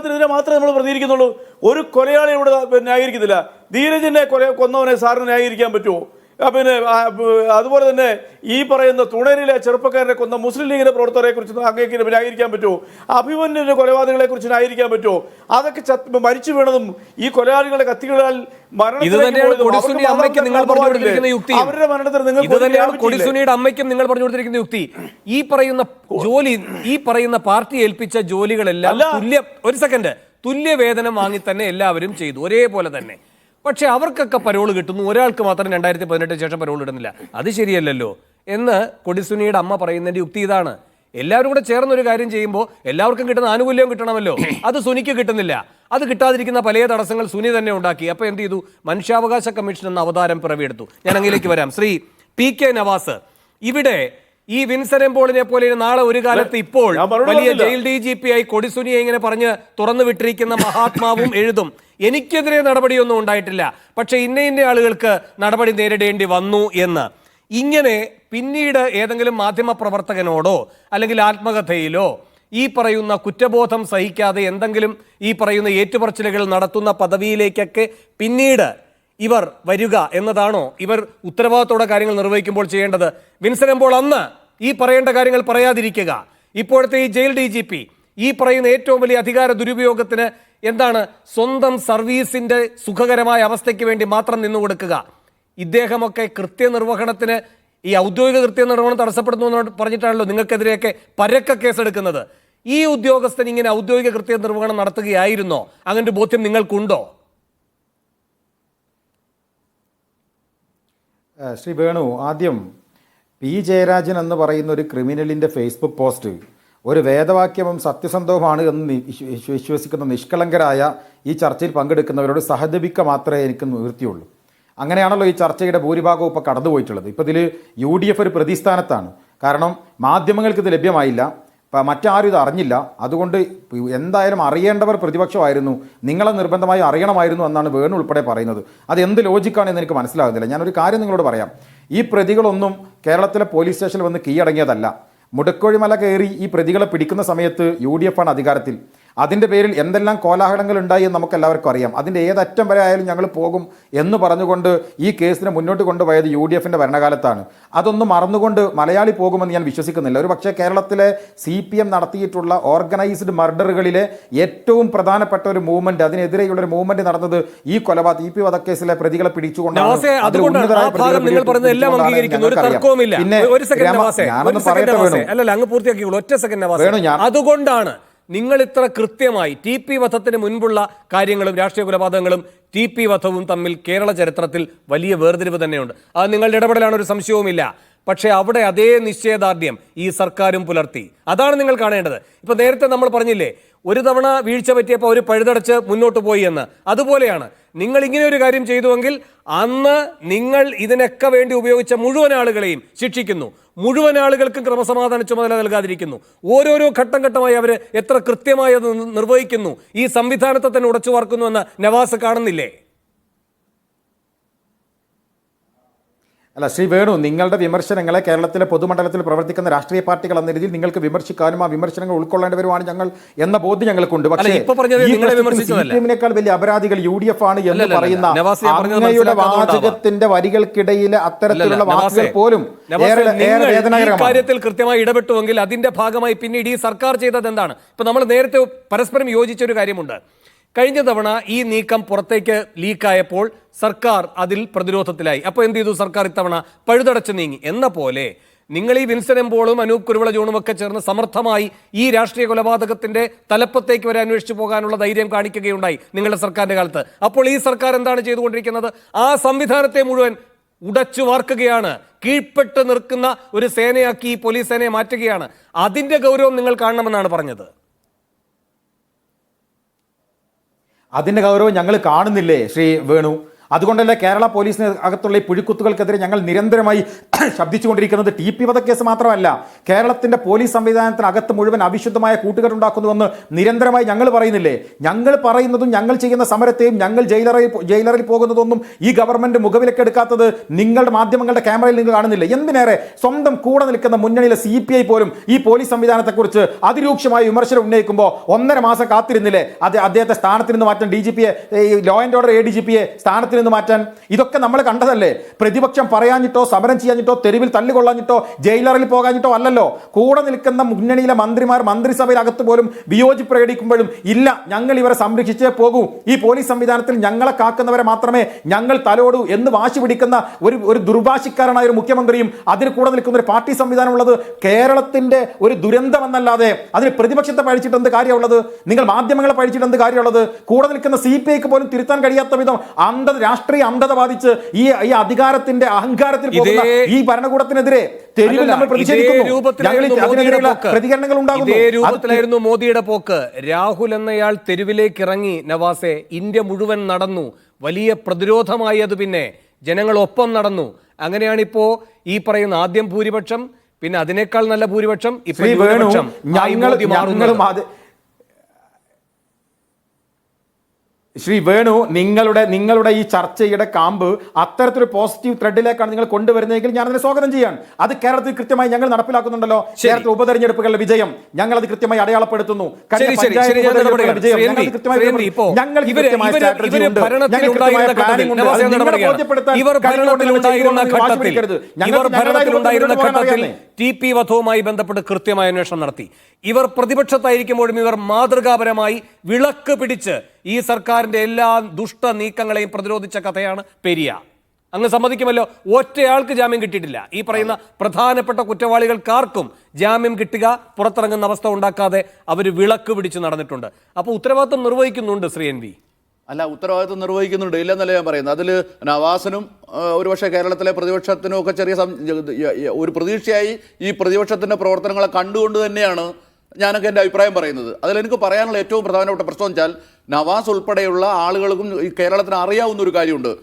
ഇതിനെ മാത്രമേ നമ്മൾ പ്രതികരിക്കുന്നുള്ളൂ. ഒരു കൊലയാളി ഇവിടെ ന്യായീകരിക്കുന്നില്ല. ധീരജിനെ കൊന്നവനെ സാറിന് ന്യായീകരിക്കാൻ പറ്റുമോ? പിന്നെ അതുപോലെ തന്നെ ഈ പറയുന്ന തുണേരിയിലെ ചെറുപ്പക്കാരനെ കൊന്ന മുസ്ലിം ലീഗിന്റെ പ്രവർത്തകരെ കുറിച്ച് അങ്ങേക്ക് ന്യായീകരിക്കാൻ പറ്റുമോ? അഭിമന്യുവിന്റെ കൊലപാതകളെ കുറിച്ച് ന്യായീകരിക്കാൻ പറ്റുമോ? അതൊക്കെ മരിച്ചു വീണതും ഈ കൊലയാളികളുടെ കത്തികളാൽ അവരുടെ മരണത്തിന് കൊടിസുനിയുടെ അമ്മയ്ക്കും നിങ്ങൾ പറഞ്ഞു കൊടുത്തിരിക്കുന്ന യുക്തി ഈ പറയുന്ന ജോലി, ഈ പറയുന്ന പാർട്ടി ഏൽപ്പിച്ച ജോലികളെല്ലാം തുല്യ വേതനം വാങ്ങി തന്നെ എല്ലാവരും ചെയ്തു, ഒരേപോലെ തന്നെ. പക്ഷെ അവർക്കൊക്കെ പരോൾ കിട്ടുന്നു, ഒരാൾക്ക് മാത്രം 2018 ശേഷം പരോൾ ഇടുന്നില്ല. അത് ശരിയല്ലല്ലോ എന്ന് കൊടിസുനിയുടെ അമ്മ പറയുന്നതിന്റെ യുക്തി ഇതാണ്. എല്ലാവരും കൂടെ ചേർന്നൊരു കാര്യം ചെയ്യുമ്പോൾ എല്ലാവർക്കും കിട്ടുന്ന ആനുകൂല്യം കിട്ടണമല്ലോ. അത് സുനിക്ക് കിട്ടുന്നില്ല. അത് കിട്ടാതിരിക്കുന്ന പല തടസ്സങ്ങൾ സുനി തന്നെ ഉണ്ടാക്കി. അപ്പോൾ എന്ത് ചെയ്തു? മനുഷ്യാവകാശ കമ്മീഷൻ എന്ന അവതാരം പിറവിയെടുത്തു. ഞാൻ അങ്ങയിലേക്ക് വരാം. ശ്രീ PK നവാസ്, ഇവിടെ ഈ വിൻസൻ എംപോളിനെ പോലെ നാളെ ഒരു കാലത്ത് ഇപ്പോൾ വലിയ ജയിൽ DGP ആയി കൊടിസുനിയെ ഇങ്ങനെ പറഞ്ഞ് തുറന്നു വിട്ടിരിക്കുന്ന മഹാത്മാവും എഴുതും എനിക്കെതിരെ നടപടിയൊന്നും ഉണ്ടായിട്ടില്ല, പക്ഷെ ഇന്ന ആളുകൾക്ക് നടപടി നേരിടേണ്ടി വന്നു എന്ന്. ഇങ്ങനെ പിന്നീട് ഏതെങ്കിലും മാധ്യമ പ്രവർത്തകനോടോ അല്ലെങ്കിൽ ആത്മകഥയിലോ ഈ പറയുന്ന കുറ്റബോധം സഹിക്കാതെ എന്തെങ്കിലും ഈ പറയുന്ന ഏറ്റുപറച്ചിലുകൾ നടത്തുന്ന പദവിയിലേക്കൊക്കെ പിന്നീട് ഇവർ വരിക എന്നതാണോ ഇവർ ഉത്തരവാദിത്തോടെ കാര്യങ്ങൾ നിർവഹിക്കുമ്പോൾ ചെയ്യേണ്ടത്? വിൻസൻ എംപോൾ അന്ന് ഈ പറയേണ്ട കാര്യങ്ങൾ പറയാതിരിക്കുക. ഇപ്പോഴത്തെ ഈ ജയിൽ DGP ഈ പറയുന്ന ഏറ്റവും വലിയ അധികാര ദുരുപയോഗത്തിന് എന്താണ്? സ്വന്തം സർവീസിന്റെ സുഖകരമായ അവസ്ഥയ്ക്ക് വേണ്ടി മാത്രം നിന്നുകൊടുക്കുക. ഇദ്ദേഹമൊക്കെ കൃത്യനിർവഹണത്തിന് ഈ ഔദ്യോഗിക കൃത്യനിർവഹണം തടസ്സപ്പെടുന്നു എന്ന് പറഞ്ഞിട്ടാണല്ലോ നിങ്ങൾക്കെതിരെയൊക്കെ പരക്ക കേസെടുക്കുന്നത്. ഈ ഉദ്യോഗസ്ഥൻ ഇങ്ങനെ ഔദ്യോഗിക കൃത്യനിർവഹണം നടത്തുകയായിരുന്നോ? അങ്ങനെ ഒരു ബോധ്യം നിങ്ങൾക്കുണ്ടോ? ശ്രീ വേണു, ആദ്യം പി ജയരാജൻ എന്ന് പറയുന്ന ഒരു ക്രിമിനലിൻ്റെ ഫേസ്ബുക്ക് പോസ്റ്റ് ഒരു വേദവാക്യവും സത്യസന്ധവുമാണ് എന്ന് വിശ്വസിക്കുന്ന നിഷ്കളങ്കരായ ഈ ചർച്ചയിൽ പങ്കെടുക്കുന്നവരോട് സഹതപിക്കുക മാത്രമേ എനിക്ക് നിവൃത്തിയുള്ളൂ. അങ്ങനെയാണല്ലോ ഈ ചർച്ചയുടെ ഭൂരിഭാഗവും ഇപ്പോൾ കടന്നുപോയിട്ടുള്ളത്. ഇപ്പോൾ ഇതിൽ UDF ഒരു പ്രതിസ്ഥാനത്താണ്. കാരണം മാധ്യമങ്ങൾക്ക് ഇത് ലഭ്യമായില്ല, മറ്റാരും ഇത് അറിഞ്ഞില്ല. അതുകൊണ്ട് എന്തായാലും അറിയേണ്ടവർ പ്രതിപക്ഷമായിരുന്നു, നിങ്ങളെ നിർബന്ധമായി അറിയണമായിരുന്നു എന്നാണ് വേണു ഉൾപ്പെടെ പറയുന്നത്. അത് എന്ത് ലോജിക്കാണെന്ന് എനിക്ക് മനസ്സിലാകുന്നില്ല. ഞാനൊരു കാര്യം നിങ്ങളോട് പറയാം. ഈ പ്രതികളൊന്നും കേരളത്തിലെ പോലീസ് സ്റ്റേഷനിൽ വന്ന് കീഴടങ്ങിയതല്ല. മുടക്കോഴിമല കയറി ഈ പ്രതികളെ പിടിക്കുന്ന സമയത്ത് UDF ആണ് അധികാരത്തിൽ. അതിൻ്റെ പേരിൽ എന്തെല്ലാം കോലാഹലങ്ങൾ ഉണ്ടായി എന്ന് നമുക്ക് എല്ലാവർക്കും അറിയാം. അതിൻ്റെ ഏതറ്റം വരെ ആയാലും ഞങ്ങൾ പോകും എന്ന് പറഞ്ഞുകൊണ്ട് ഈ കേസിനെ മുന്നോട്ട് കൊണ്ടുപോയത് UDFൻ്റെ ഭരണകാലത്താണ്. അതൊന്നും മറന്നുകൊണ്ട് മലയാളി പോകുമെന്ന് ഞാൻ വിശ്വസിക്കുന്നില്ല. ഒരു പക്ഷേ കേരളത്തിലെ CPM നടത്തിയിട്ടുള്ള ഓർഗനൈസ്ഡ് മർഡറുകളിലെ ഏറ്റവും പ്രധാനപ്പെട്ട ഒരു മൂവ്മെന്റ്, അതിനെതിരെയുള്ള ഒരു മൂവ്മെന്റ് നടന്നത് ഈ TP വധക്കേസിലെ പ്രതികളെ പിടിച്ചുകൊണ്ടാണ്. അതുകൊണ്ടാണ് നിങ്ങൾ ഇത്ര കൃത്യമായി TP വധത്തിന് മുൻപുള്ള കാര്യങ്ങളും രാഷ്ട്രീയ കൊലപാതകങ്ങളും TP വധവും തമ്മിൽ കേരള ചരിത്രത്തിൽ വലിയ വേർതിരിവ് തന്നെയുണ്ട്. അത് നിങ്ങളുടെ ഇടപെടലാണ്, ഒരു സംശയവുമില്ല. പക്ഷേ അവിടെ അതേ നിശ്ചയദാർഢ്യം ഈ സർക്കാരും പുലർത്തി. അതാണ് നിങ്ങൾ കാണേണ്ടത്. ഇപ്പൊ നേരത്തെ നമ്മൾ പറഞ്ഞില്ലേ, ഒരു തവണ വീഴ്ച പറ്റിയപ്പോൾ അവർ പഴുതടച്ച് മുന്നോട്ട് പോയി എന്ന്. അതുപോലെയാണ് നിങ്ങൾ ഇങ്ങനെ ഒരു കാര്യം ചെയ്തുവെങ്കിൽ അന്ന് നിങ്ങൾ ഇതിനൊക്കെ വേണ്ടി ഉപയോഗിച്ച മുഴുവൻ ആളുകളെയും ശിക്ഷിക്കുന്നു, മുഴുവൻ ആളുകൾക്കും ക്രമസമാധാന ചുമതല നൽകാതിരിക്കുന്നു. ഓരോരോ ഘട്ടം ഘട്ടമായി അവർ എത്ര കൃത്യമായി അത് നിർവഹിക്കുന്നു, ഈ സംവിധാനത്തെ തന്നെ ഉടച്ചു വാർക്കുന്നു എന്ന് നവാസ് കാണുന്നില്ലേ? അല്ല ശ്രീ വേണു, നിങ്ങളുടെ വിമർശനങ്ങളെ കേരളത്തിലെ പൊതുമണ്ഡലത്തിൽ പ്രവർത്തിക്കുന്ന രാഷ്ട്രീയ പാർട്ടികൾ എന്ന രീതിയിൽ നിങ്ങൾക്ക് വിമർശിക്കാനും ആ വിമർശനങ്ങൾ ഉൾക്കൊള്ളേണ്ടവരുമാണ് ഞങ്ങൾ എന്ന ബോധ്യം ഞങ്ങൾക്കുണ്ട്. പക്ഷേ CPM-നേക്കാൾ വലിയ അപരാധികൾ UDF ആണ് എന്ന് പറയുന്ന അങ്ങയുടെ വാചകത്തിന്റെ വരികൾക്കിടയിലെ അത്തരത്തിലുള്ള വാക്കുകൾ പോലും കാര്യത്തിൽ കൃത്യമായി ഇടപെട്ടുവെങ്കിൽ അതിന്റെ ഭാഗമായി പിന്നീട് ഈ സർക്കാർ ചെയ്തത് എന്താണ്? ഇപ്പൊ നമ്മൾ നേരത്തെ പരസ്പരം യോജിച്ച ഒരു കാര്യമുണ്ട്. കഴിഞ്ഞ തവണ ഈ നീക്കം പുറത്തേക്ക് ലീക്കായപ്പോൾ സർക്കാർ അതിൽ പ്രതിരോധത്തിലായി. അപ്പോൾ എന്ത് ചെയ്തു സർക്കാർ? ഇത്തവണ പഴുതടച്ചു നീങ്ങി. എന്ന പോലെ നിങ്ങൾ ഈ വിൻസൻ എംപോളും അനൂപ് കുരുവിള ജോണും ഒക്കെ ചേർന്ന് സമർത്ഥമായി ഈ രാഷ്ട്രീയ കൊലപാതകത്തിന്റെ തലപ്പത്തേക്ക് വരെ അന്വേഷിച്ചു പോകാനുള്ള ധൈര്യം കാണിക്കുകയുണ്ടായി നിങ്ങളുടെ സർക്കാരിന്റെ കാലത്ത്. അപ്പോൾ ഈ സർക്കാർ എന്താണ് ചെയ്തുകൊണ്ടിരിക്കുന്നത്? ആ സംവിധാനത്തെ മുഴുവൻ ഉടച്ചു വാർക്കുകയാണ്. കീഴ്പ്പെട്ട് നിൽക്കുന്ന ഒരു സേനയാക്കി ഈ പോലീസ് സേനയെ മാറ്റുകയാണ്. അതിന്റെ ഗൗരവം നിങ്ങൾ കാണണമെന്നാണ് പറഞ്ഞത്. അതിൻ്റെ ഗൗരവം ഞങ്ങൾ കാണുന്നില്ലേ ശ്രീ വേണു? അതുകൊണ്ടല്ലേ കേരള പോലീസിന് അകത്തുള്ള ഈ പുഴുക്കുത്തുകൾക്കെതിരെ ഞങ്ങൾ നിരന്തരമായി ശബ്ദിച്ചുകൊണ്ടിരിക്കുന്നത്. TP വധക്കേസ് മാത്രമല്ല, കേരളത്തിൻ്റെ പോലീസ് സംവിധാനത്തിനകത്ത് മുഴുവൻ അവിശുദ്ധമായ കൂട്ടുകെട്ടുണ്ടാക്കുന്നുവെന്ന് നിരന്തരമായി ഞങ്ങൾ പറയുന്നില്ലേ? ഞങ്ങൾ പറയുന്നതും ഞങ്ങൾ ചെയ്യുന്ന സമരത്തെയും ഞങ്ങൾ ജയിലറിൽ പോകുന്നതൊന്നും ഈ ഗവൺമെൻറ് മുഖവിലക്കെടുക്കാത്തത് നിങ്ങളുടെ മാധ്യമങ്ങളുടെ ക്യാമറയിൽ നിങ്ങൾ കാണുന്നില്ലേ? എന്തിനേറെ സ്വന്തം കൂടെ നിൽക്കുന്ന മുന്നണിയിലെ CPI പോലും ഈ പോലീസ് സംവിധാനത്തെക്കുറിച്ച് അതിരൂക്ഷമായ വിമർശനം ഉന്നയിക്കുമ്പോൾ 1.5 മാസം കാത്തിരുന്നില്ലേ അദ്ദേഹത്തെ സ്ഥാനത്ത് നിന്ന് മാറ്റാൻ? DGPയെ, ലോ ആൻഡ് ഓർഡർ ADGPയെ സ്ഥാനത്ത് നിന്ന് മാറ്റാൻ? ഇതൊക്കെ നമ്മൾ കണ്ടതല്ലേ? പ്രതിപക്ഷം പറയാഞ്ഞിട്ടോ സമരം ചെയ്യാഞ്ഞിട്ടോ തെരുവിൽ തല്ലുകൊള്ളാഞ്ഞിട്ടോ ജയിലറിൽ പോകാഞ്ഞിട്ടോ അല്ലല്ലോ. കൂടെ നിൽക്കുന്ന മുന്നണിയിലെ മന്ത്രിമാർ മന്ത്രിസഭയിലകത്ത് പോലും വിയോജിപ്പ് പ്രകടിക്കുമ്പോഴും ഇല്ല, ഞങ്ങൾ ഇവരെ സംരക്ഷിച്ചേ പോകൂ, ഈ പോലീസ് സംവിധാനത്തിൽ ഞങ്ങളെ കാക്കുന്നവരെ മാത്രമേ ഞങ്ങൾ തലോടൂ എന്ന് വാശി പിടിക്കുന്ന ഒരു ദുർഭാഷിക്കാരനായ ഒരു മുഖ്യമന്ത്രിയും അതിന് കൂടെ നിൽക്കുന്ന ഒരു പാർട്ടി സംവിധാനമുള്ളത് കേരളത്തിന്റെ ഒരു ദുരന്തമെന്നല്ലാതെ അതിന് പ്രതിപക്ഷത്തെ പഴിച്ചിട്ട് എന്ത് കാര്യമുള്ളത്? നിങ്ങൾ മാധ്യമങ്ങളെ പഴിച്ചിട്ട് എന്ത് കാര്യമുള്ളത്? കൂടെ നിൽക്കുന്ന CPIക്ക് പോലും തിരുത്താൻ കഴിയാത്ത വിധം രാഷ്ട്രീയ അന്ധത ബാധിച്ച് ഈ അധികാരത്തിന്റെ അഹങ്കാരത്തിൽ പോകുന്ന ഈ ഭരണകൂടത്തിനെതിരെ തെരുവിൽ നമ്മൾ പ്രതിഷേധിക്കുന്നു. പ്രതികരണങ്ങൾ ഉണ്ടാകുന്നു. ഇതേ രൂപത്തിലായിരുന്നു മോദിയുടെ പോക്ക്. രാഹുൽ എന്നയാൾ തെരുവിലേക്ക് ഇറങ്ങി നവാസെ, ഇന്ത്യ മുഴുവൻ നടന്നു, വലിയ പ്രതിരോധമായി അത് പിന്നെ ജനങ്ങളൊപ്പം നടന്നു. അങ്ങനെയാണിപ്പോ ഈ പറയുന്ന ആദ്യം ഭൂരിപക്ഷം, പിന്നെ അതിനേക്കാൾ നല്ല ഭൂരിപക്ഷം, ഇപ്പൊ ഭൂരിപക്ഷം. ശ്രീ വേണു, നിങ്ങളുടെ ഈ ചർച്ചയുടെ കാമ്പ് അത്തരത്തിലൊരു പോസിറ്റീവ് ത്രെഡിലേക്കാണ് നിങ്ങൾ കൊണ്ടുവരുന്നതെങ്കിൽ ഞാൻ അതിനെ സ്വാഗതം ചെയ്യാൻ. അത് കേരളത്തിൽ കൃത്യമായി ഞങ്ങൾ നടപ്പിലാക്കുന്നുണ്ടല്ലോ. കേരളത്തിൽ ഉപതെരഞ്ഞെടുപ്പുകളുടെ വിജയം ഞങ്ങൾ അത് കൃത്യമായി അടയാളപ്പെടുത്തുന്നു. TP വധവുമായി ബന്ധപ്പെട്ട് കൃത്യമായ അന്വേഷണം നടത്തി. ഇവർ പ്രതിപക്ഷത്തായിരിക്കുമ്പോഴും ഇവർ മാതൃകാപരമായി വിളക്ക് പിടിച്ച് ഈ സർക്കാരിന്റെ എല്ലാ ദുഷ്ട നീക്കങ്ങളെയും പ്രതിരോധിച്ച കഥയാണ് പെരിയ. അങ്ങ് സമ്മതിക്കുമല്ലോ? ഒറ്റയാൾക്ക് ജാമ്യം കിട്ടിയിട്ടില്ല. ഈ പറയുന്ന പ്രധാനപ്പെട്ട കുറ്റവാളികൾക്കാർക്കും ജാമ്യം കിട്ടുക, പുറത്തിറങ്ങുന്ന അവസ്ഥ ഉണ്ടാക്കാതെ അവർ വിളക്ക് പിടിച്ച് നടന്നിട്ടുണ്ട്. അപ്പോൾ ഉത്തരവാദിത്വം നിർവഹിക്കുന്നുണ്ട് ശ്രീ എൻ വി. അല്ല, ഉത്തരവാദിത്വം നിർവഹിക്കുന്നുണ്ട്, ഇല്ലെന്നല്ല ഞാൻ പറയുന്നത്. അതിൽ നവാസിനും ഒരുപക്ഷെ കേരളത്തിലെ പ്രതിപക്ഷത്തിനും ഒക്കെ ചെറിയ ഒരു പ്രതീക്ഷയായി ഈ പ്രതിപക്ഷത്തിൻ്റെ പ്രവർത്തനങ്ങളെ കണ്ടുകൊണ്ട് തന്നെയാണ് ഞാനൊക്കെ എൻ്റെ അഭിപ്രായം പറയുന്നത്. അതിലെനിക്ക് പറയാനുള്ള ഏറ്റവും പ്രധാനപ്പെട്ട പ്രശ്നം വെച്ചാൽ, നവാസ് ഉൾപ്പെടെയുള്ള ആളുകൾക്കും ഈ കേരളത്തിന് അറിയാവുന്ന ഒരു കാര്യമുണ്ട്.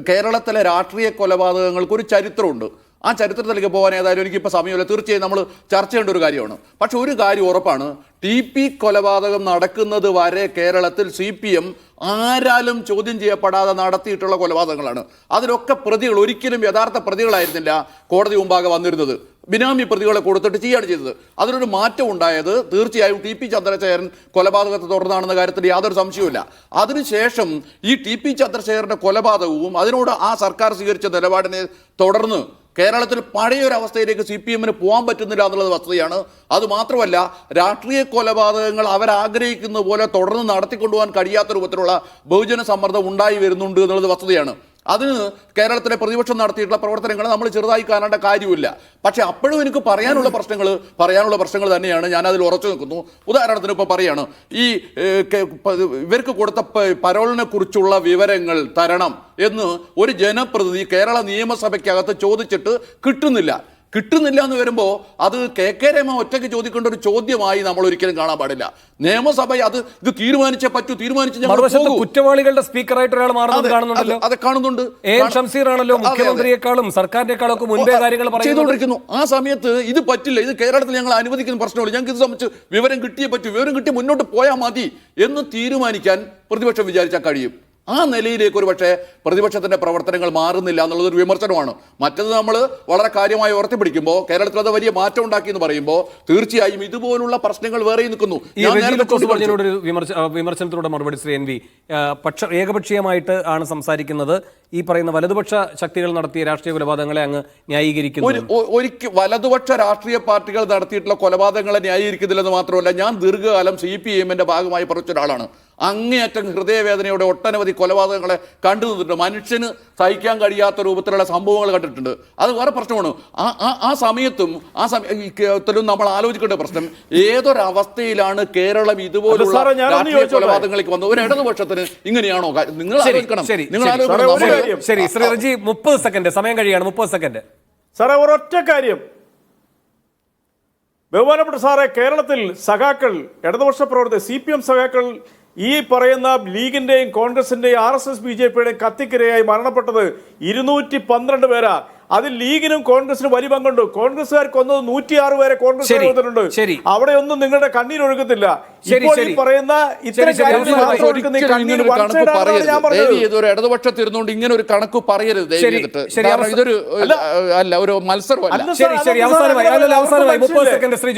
കേരളത്തിലെ രാഷ്ട്രീയ കൊലപാതകങ്ങൾക്ക് ഒരു ചരിത്രമുണ്ട്. ആ ചരിത്രത്തിലേക്ക് പോകാൻ ഏതായാലും എനിക്കിപ്പോൾ സമയമില്ല, തീർച്ചയായും നമ്മൾ ചർച്ച ചെയ്യേണ്ട ഒരു കാര്യമാണ്. പക്ഷെ ഒരു കാര്യം ഉറപ്പാണ്, TP കൊലപാതകം നടക്കുന്നത് വരെ കേരളത്തിൽ CPM ആരാലും ചോദ്യം ചെയ്യപ്പെടാതെ നടത്തിയിട്ടുള്ള കൊലപാതകങ്ങളാണ്. അതിലൊക്കെ പ്രതികൾ ഒരിക്കലും യഥാർത്ഥ പ്രതികളായിരുന്നില്ല കോടതി മുമ്പാകെ വന്നിരുന്നത്. ബിനാമി പ്രതികളെ കൊടുത്തിട്ട് ചെയ്യാണ് ചെയ്തത്. അതിലൊരു മാറ്റം ഉണ്ടായത് തീർച്ചയായും TP ചന്ദ്രശേഖരൻ കൊലപാതകത്തെ തുടർന്നാണെന്ന കാര്യത്തിൽ യാതൊരു സംശയവുമില്ല. അതിനുശേഷം ഈ TP ചന്ദ്രശേഖരന്റെ കൊലപാതകവും അതിനോട് ആ സർക്കാർ സ്വീകരിച്ച നിലപാടിനെ തുടർന്ന് കേരളത്തിൽ പഴയൊരവസ്ഥയിലേക്ക് CPM പോകാൻ പറ്റുന്നില്ല എന്നുള്ളത് വസ്തുതയാണ്. അതുമാത്രമല്ല, രാഷ്ട്രീയ കൊലപാതകങ്ങൾ അവരാഗ്രഹിക്കുന്ന പോലെ തുടർന്ന് നടത്തിക്കൊണ്ടുപോകാൻ കഴിയാത്ത രൂപത്തിലുള്ള ബഹുജന സമ്മർദ്ദം ഉണ്ടായി വരുന്നുണ്ട് എന്നുള്ളത് വസ്തുതയാണ്. അതിന് കേരളത്തിലെ പ്രതിപക്ഷം നടത്തിയിട്ടുള്ള പ്രവർത്തനങ്ങൾ നമ്മൾ ചെറുതായി കാണേണ്ട കാര്യമില്ല. പക്ഷെ അപ്പോഴും എനിക്ക് പറയാനുള്ള പ്രശ്നങ്ങൾ തന്നെയാണ്. ഞാനതിൽ ഉറച്ചു നിൽക്കുന്നു. ഉദാഹരണത്തിന് ഇപ്പോൾ പറയാണ്, ഈ ഇവർക്ക് കൊടുത്ത പരോളിനെ കുറിച്ചുള്ള വിവരങ്ങൾ തരണം എന്ന് ഒരു ജനപ്രതിനിധി കേരള നിയമസഭയ്ക്കകത്ത് ചോദിച്ചിട്ട് കിട്ടുന്നില്ല എന്ന് വരുമ്പോൾ അത് KK രമ ഒറ്റയ്ക്ക് ചോദിക്കേണ്ട ഒരു ചോദ്യമായി നമ്മൾ ഒരിക്കലും കാണാൻ പാടില്ല. നിയമസഭ ഇത് തീരുമാനിച്ചേ പറ്റൂ, കുറ്റവാളികളുടെ സ്പീക്കറായിട്ട് ഒരാൾ മാറുന്നത് കാണുന്നുണ്ടല്ലോ. അത് കാണുന്നുണ്ട്. AM ഷംസീർ ആണല്ലോ മുഖ്യമന്ത്രിയെക്കാളും സർക്കാരിനേക്കാളും ഒക്കെ മുൻപേ കാര്യങ്ങൾ ചെയ്തുകൊണ്ടിരിക്കുന്നു. ആ സമയത്ത് ഇത് പറ്റില്ല, ഇത് കേരളത്തിൽ ഞങ്ങൾ അനുവദിക്കുന്ന പ്രശ്നമില്ല, ഞങ്ങൾക്ക് ഇത് സംബന്ധിച്ച് വിവരം കിട്ടിയേ പറ്റൂ, വിവരം കിട്ടി മുന്നോട്ട് പോയാൽ മതി എന്ന് തീരുമാനിക്കാൻ പ്രതിപക്ഷം വിചാരിച്ചാൽ കഴിയും. ആ നിലയിലേക്ക് ഒരു പക്ഷേ പ്രതിപക്ഷത്തിന്റെ പ്രവർത്തനങ്ങൾ മാറുന്നില്ല എന്നുള്ളതൊരു വിമർശനമാണ്. മറ്റത് നമ്മൾ വളരെ കാര്യമായി ഉയർത്തിപ്പിടിക്കുമ്പോൾ കേരളത്തിൽ അത് വലിയ മാറ്റം ഉണ്ടാക്കി എന്ന് പറയുമ്പോൾ തീർച്ചയായും ഇതുപോലുള്ള പ്രശ്നങ്ങൾ വേറെ നിൽക്കുന്നു. വിമർശനത്തിലൂടെ മറുപടി ശ്രീ എൻ വി, ഏകപക്ഷീയമായിട്ട് ആണ് സംസാരിക്കുന്നത്. ഈ പറയുന്ന വലതുപക്ഷ ശക്തികൾ നടത്തിയ രാഷ്ട്രീയ കൊലപാതകങ്ങളെ അങ്ങ് ന്യായീകരിക്കുന്നു. ഒരിക്കലും വലതുപക്ഷ രാഷ്ട്രീയ പാർട്ടികൾ നടത്തിയിട്ടുള്ള കൊലപാതകങ്ങളെ ന്യായീകരിക്കുന്നില്ലെന്ന് മാത്രമല്ല, ഞാൻ ദീർഘകാലം CPM-ന്റെ ഭാഗമായി പറഞ്ഞ ഒരാളാണ്. അങ്ങേയറ്റം ഹൃദയവേദനയോടെ ഒട്ടനവധി കൊലപാതകങ്ങളെ കണ്ടു നിന്നിട്ടുണ്ട്. മനുഷ്യന് സഹിക്കാൻ കഴിയാത്ത രൂപത്തിലുള്ള സംഭവങ്ങൾ കണ്ടിട്ടുണ്ട്. അത് വേറെ പ്രശ്നമാണ്. ആ സമയത്തും നമ്മൾ ആലോചിക്കേണ്ട പ്രശ്നം, ഏതൊരവസ്ഥയിലാണ് കേരളം ഇതുപോലുള്ള രാഷ്ട്രീയ കൊലപാതകങ്ങളിലേക്ക് വന്നത്? ഒരു ഇടതുപക്ഷത്തിന് ഇങ്ങനെയാണോ? നിങ്ങൾ ആലോചിക്കണം. ശരി ശ്രീ റജി, 30 സെക്കൻഡ് സമയം കഴിയാണ്. 30 സെക്കൻഡ് സാറേ, ഒരൊറ്റ കാര്യം. ബഹുമാനപ്പെട്ട സാറേ, കേരളത്തിൽ സഖാക്കൾ, ഇടതുപക്ഷ പ്രവർത്തകർ, CPM സഖാക്കൾ ഈ പറയുന്ന ലീഗിന്റെയും കോൺഗ്രസിന്റെയും RSS BJP-യുടെയും കത്തിക്കിരയായി മരണപ്പെട്ടത് 212 പേരാ. അതിൽ ലീഗിനും കോൺഗ്രസിനും വലിയ പങ്കുണ്ട്. കോൺഗ്രസ്സുകാർ കൊന്നത് 106 പേരെ കോൺഗ്രസ് കൊന്നിട്ടുണ്ട്. അവിടെ ഒന്നും നിങ്ങളുടെ കണ്ണീരൊഴുക്കത്തില്ല. പറയുന്ന ഇടതുപക്ഷത്തിരുന്നുകൊണ്ട് ഇങ്ങനെ ഒരു കണക്ക് പറയരുത്. ഇതൊരു അല്ല, ഒരു മത്സരമല്ല. ശ്രീ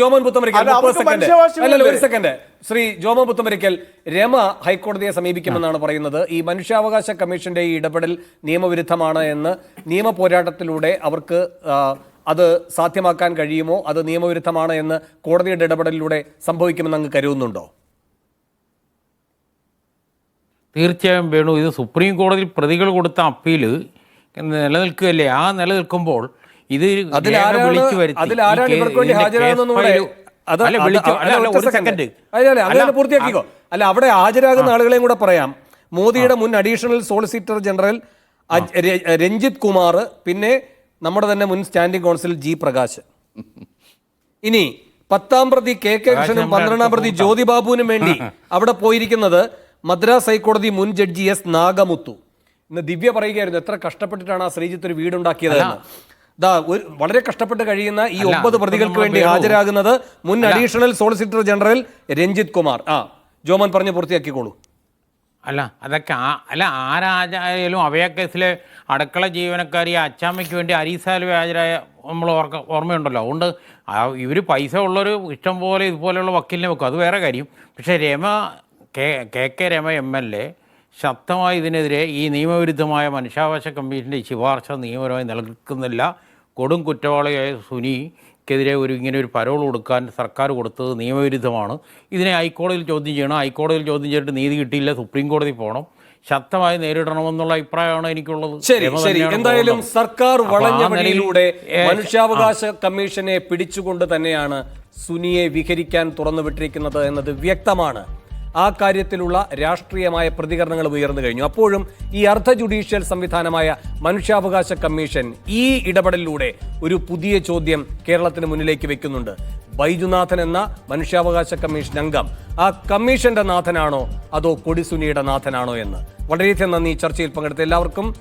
ജോമോൻ പുത്തമരിക്കൽ, രമ ഹൈക്കോടതിയെ സമീപിക്കുമെന്നാണ് പറയുന്നത്. ഈ മനുഷ്യാവകാശ കമ്മീഷന്റെ ഈ ഇടപെടൽ നിയമവിരുദ്ധമാണ് എന്ന് നിയമ പോരാട്ടത്തിലൂടെ അവർക്ക് അത് സാധ്യമാക്കാൻ കഴിയുമോ? അത് നിയമവിരുദ്ധമാണ് എന്ന് കോടതിയുടെ ഇടപെടലിലൂടെ സംഭവിക്കുമെന്ന് അങ്ങ് കരുതുന്നുണ്ടോ? തീർച്ചയായും വേണു. ഇത് സുപ്രീം കോടതിയിൽ പ്രതികൾ കൊടുത്ത അപ്പീല് നിലനിൽക്കുകയല്ലേ? ആ നിലനിൽക്കുമ്പോൾ ഇത് വിളിച്ചു വരുത്തി പൂർത്തിയാക്കിക്കോ. അല്ല, അവിടെ ഹാജരാകുന്ന ആളുകളെയും കൂടെ പറയാം. മോദിയുടെ മുൻ additional solicitor general Ranjith Kumar, പിന്നെ നമ്മുടെ തന്നെ മുൻ സ്റ്റാൻഡിംഗ് കൗൺസിൽ G പ്രകാശ്. ഇനി 10-ാം പ്രതി KK കൃഷ്ണനും 12-ാം പ്രതി ജ്യോതിബാബുവിനും വേണ്ടി അവിടെ പോയിരിക്കുന്നത് മദ്രാസ് ഹൈക്കോടതി മുൻ ജഡ്ജി S നാഗമുത്തു. ഇന്ന് ദിവ്യ പറയുകയായിരുന്നു എത്ര കഷ്ടപ്പെട്ടിട്ടാണ് ആ ശ്രീജിത്ത് ഒരു വീടുണ്ടാക്കിയത് എന്ന്. വളരെ കഷ്ടപ്പെട്ട് കഴിയുന്ന ഈ 9 പ്രതികൾക്ക് വേണ്ടി ഹാജരാകുന്നത് മുൻ additional solicitor general Ranjith Kumar. Joman പറഞ്ഞ് പൂർത്തിയാക്കിക്കോളൂ. അല്ല, അതൊക്കെ ആരായാലും അവയ കേസിലെ അടുക്കള ജീവനക്കാരി അച്ചാമ്മയ്ക്ക് വേണ്ടി അരീസാലും ഹാജരായ നമ്മൾ ഓർമ്മയുണ്ടല്ലോ. അതുകൊണ്ട് ഇവർ പൈസ ഉള്ളൊരു ഇഷ്ടം പോലെ ഇതുപോലെയുള്ള വക്കീലിനെ വെക്കും, അത് വേറെ കാര്യം. പക്ഷേ KK രമ MLA ശക്തമായി ഇതിനെതിരെ ഈ നിയമവിരുദ്ധമായ മനുഷ്യാവകാശ കമ്മീഷൻ്റെ ശുപാർശ നിയമപരമായി നിലനിൽക്കുന്നില്ല. കൊടും കുറ്റവാളിയായ സുനിക്കെതിരെ ഇങ്ങനെ ഒരു പരോൾ കൊടുക്കാൻ സർക്കാർ കൊടുത്തത് നിയമവിരുദ്ധമാണ്. ഇതിനെ ഹൈക്കോടതിയിൽ ചോദ്യം ചെയ്യണം. ഹൈക്കോടതിയിൽ ചോദ്യം ചെയ്തിട്ട് നീതി കിട്ടിയില്ല, സുപ്രീം കോടതി പോകണം. ശക്തമായി നേരിടണമെന്നുള്ള അഭിപ്രായമാണ് എനിക്കുള്ളത്. ശരി നിയമം ശരി തന്നെയാണ് എന്തായാലും പോകുന്നത്. സർക്കാർ അപ്പോൾ വളഞ്ഞ ആ നിലയിൽ വഴിയിലൂടെ മനുഷ്യാവകാശ കമ്മീഷനെ പിടിച്ചുകൊണ്ട് തന്നെയാണ് സുനിയെ വിഹരിക്കാൻ തുറന്നുവിട്ടിരിക്കുന്നത് എന്നത് വ്യക്തമാണ്. ആ കാര്യത്തിലുള്ള രാഷ്ട്രീയമായ പ്രതികരണങ്ങൾ ഉയർന്നു കഴിഞ്ഞു. അപ്പോഴും ഈ അർദ്ധ ജുഡീഷ്യൽ സംവിധാനമായ മനുഷ്യാവകാശ കമ്മീഷൻ ഈ ഇടപെടലിലൂടെ ഒരു പുതിയ ചോദ്യം കേരളത്തിന് മുന്നിലേക്ക് വെക്കുന്നുണ്ട്. ബൈജുനാഥൻ എന്ന മനുഷ്യാവകാശ കമ്മീഷൻ അംഗം ആ കമ്മീഷന്റെ നാഥനാണോ അതോ കൊടിസുനിയുടെ നാഥനാണോ എന്ന്. വളരെയധികം നന്ദി ചർച്ചയിൽ പങ്കെടുത്ത എല്ലാവർക്കും.